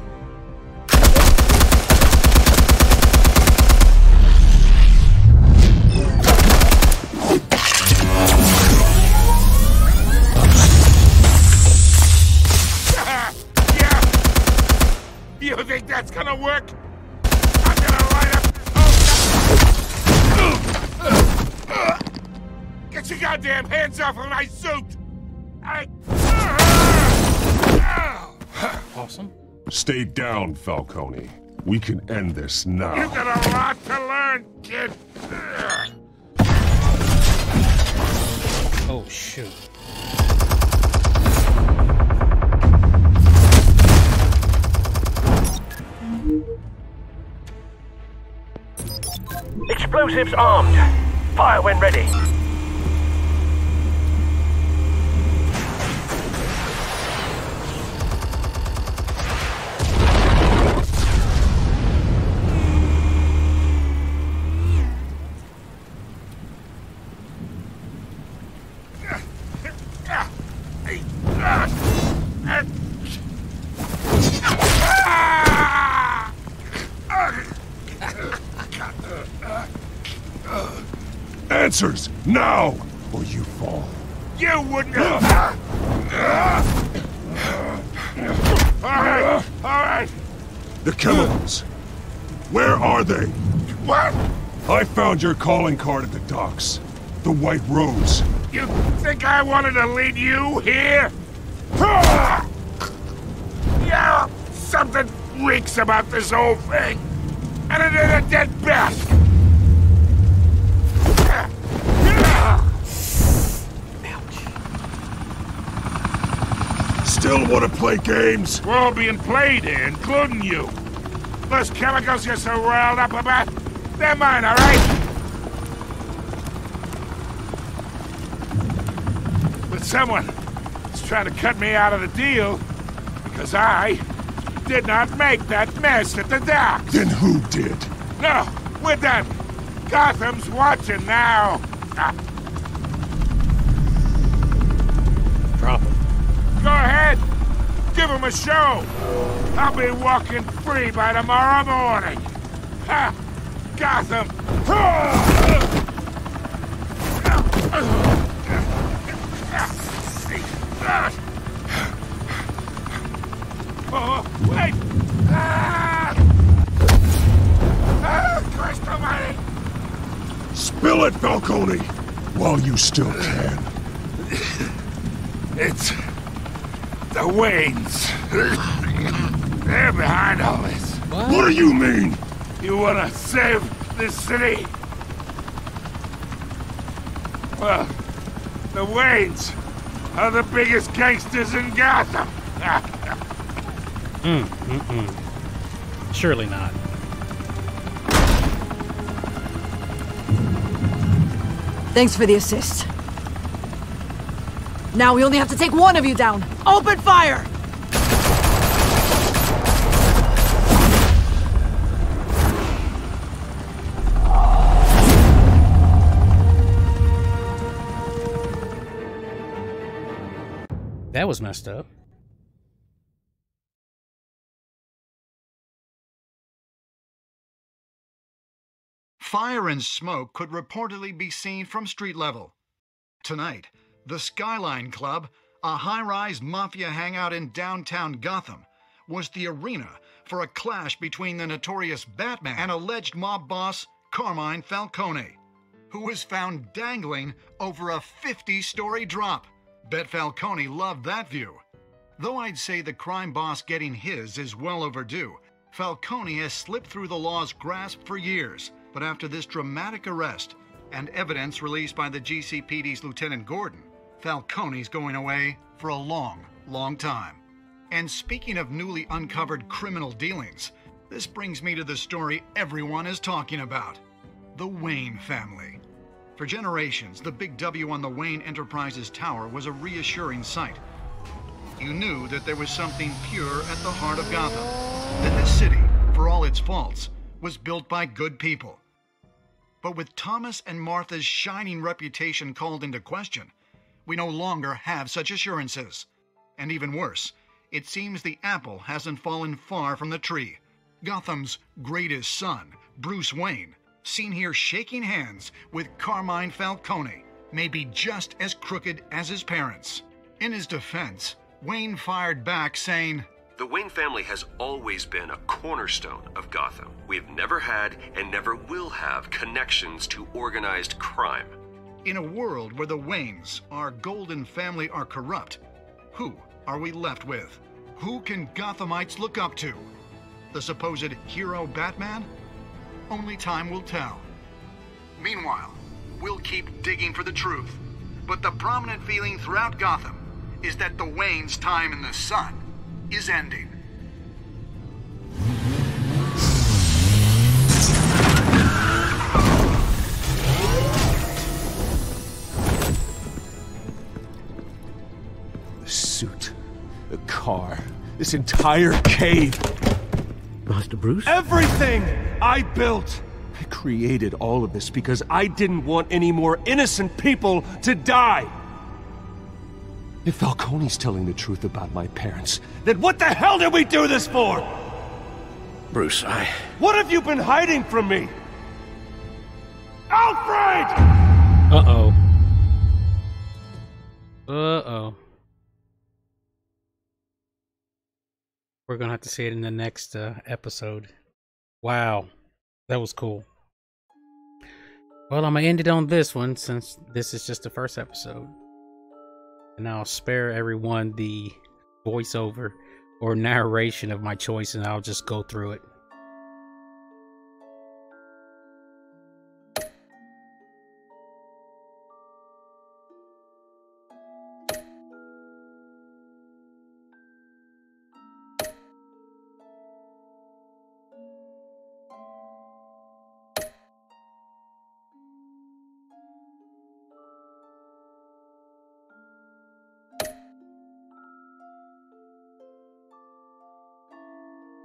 Yeah. You think that's gonna work? I'm gonna light up goddamn hands off of my suit! Awesome. Stay down, Falcone. We can end this now. You got a lot to learn, kid. Oh, shoot. Explosives armed. Fire when ready. Answers, now, or you fall. You wouldn't have... All right. The chemicals. Where are they? What? I found your calling card at the docks. The White Rose. You think I wanted to lead you here? Yeah, something reeks about this whole thing. And it ain't a dead bat. Still want to play games? We're all being played here, including you. Those chemicals you're so riled up about, they're mine, all right? But someone is trying to cut me out of the deal because I did not make that mess at the docks. Then who did? No, we're done. Gotham's watching now. Drop him. Go ahead. Give him a show. I'll be walking free by tomorrow morning. Ha! Gotham. Oh, wait! Christ almighty! Spill it, Falcone, while you still can. It's the Waynes. They're behind all this. What do you mean? You wanna save this city? Well, the Waynes are the biggest gangsters in Gotham. Surely not. Thanks for the assist. Now we only have to take one of you down. Open fire! That was messed up. Fire and smoke could reportedly be seen from street level. Tonight, the Skyline Club, a high-rise mafia hangout in downtown Gotham, was the arena for a clash between the notorious Batman and alleged mob boss Carmine Falcone, who was found dangling over a 50-story drop. Bet Falcone loved that view. Though I'd say the crime boss getting his is well overdue, Falcone has slipped through the law's grasp for years. But after this dramatic arrest and evidence released by the GCPD's Lieutenant Gordon, Falcone's going away for a long, long time. And speaking of newly uncovered criminal dealings, this brings me to the story everyone is talking about: the Wayne family. For generations, the big W on the Wayne Enterprises Tower was a reassuring sight. You knew that there was something pure at the heart of Gotham, that this city, for all its faults, was built by good people. But with Thomas and Martha's shining reputation called into question, we no longer have such assurances. And even worse, it seems the apple hasn't fallen far from the tree. Gotham's greatest son, Bruce Wayne, seen here shaking hands with Carmine Falcone, may be just as crooked as his parents. In his defense, Wayne fired back saying, "The Wayne family has always been a cornerstone of Gotham. We have never had and never will have connections to organized crime. In a world where the Waynes, our golden family, are corrupt, who are we left with? Who can Gothamites look up to? The supposed hero Batman? Only time will tell. Meanwhile, we'll keep digging for the truth. But the prominent feeling throughout Gotham is that the Waynes' time in the sun is ending. The suit, the car, this entire cave. Master Bruce? Everything I built! I created all of this because I didn't want any more innocent people to die! If Falcone's telling the truth about my parents, then what the hell did we do this for? Bruce, What have you been hiding from me? Alfred! Uh-oh. Uh-oh. We're gonna have to see it in the next episode. Wow. That was cool. Well, I'm gonna end it on this one since this is just the first episode. And I'll spare everyone the voiceover or narration of my choice, and I'll just go through it.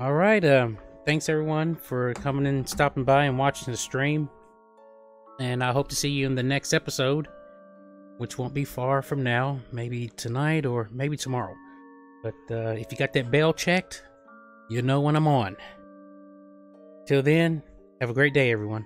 All right, thanks everyone for coming and stopping by and watching the stream. And I hope to see you in the next episode, which won't be far from now, maybe tonight or maybe tomorrow. But if you got that bell checked, you know when I'm on. Till then, have a great day, everyone.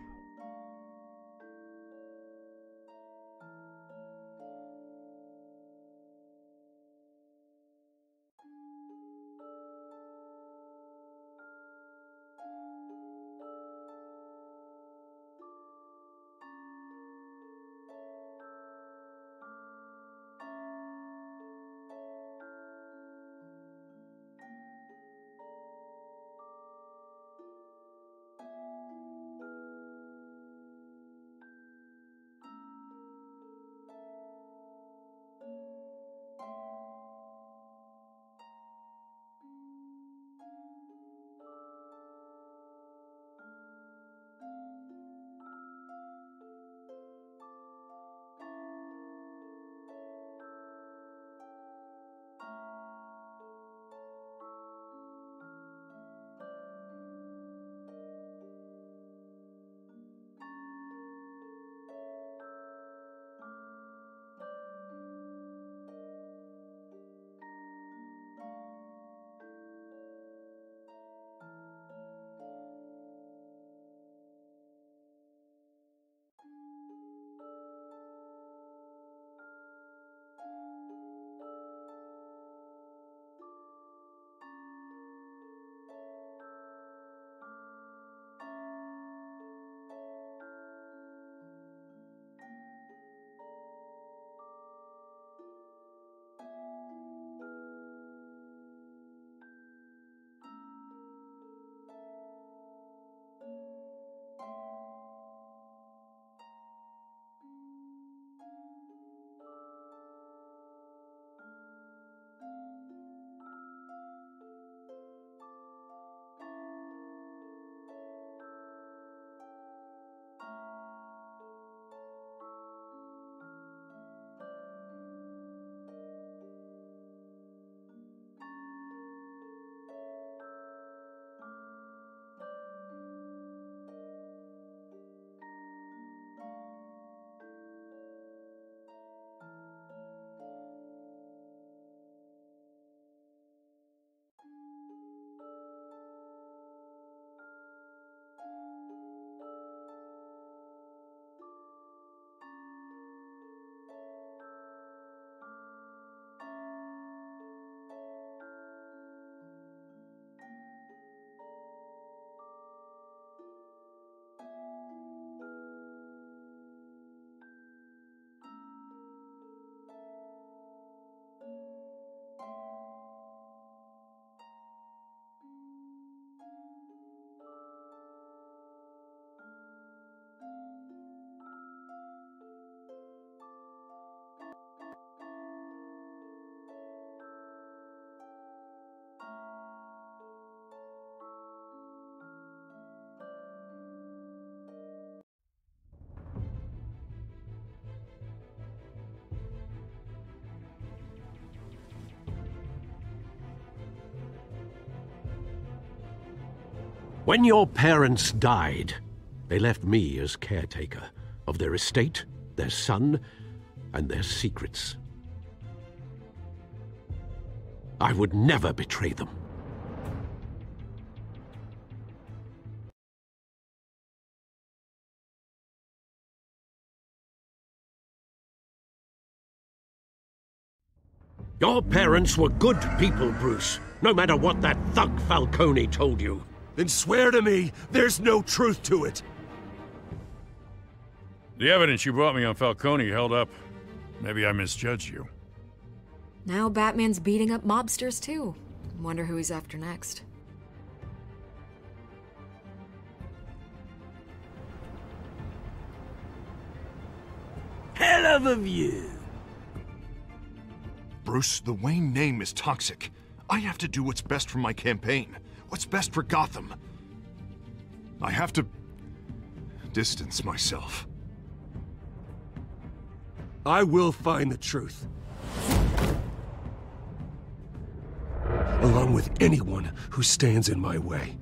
When your parents died, they left me as caretaker of their estate, their son, and their secrets. I would never betray them. Your parents were good people, Bruce, no matter what that thug Falcone told you. Then swear to me there's no truth to it. The evidence you brought me on Falcone held up. Maybe I misjudged you. Now Batman's beating up mobsters too. Wonder who he's after next. Hell of a view. Bruce, the Wayne name is toxic. I have to do what's best for my campaign. What's best for Gotham. I have to distance myself. I will find the truth. Along with anyone who stands in my way.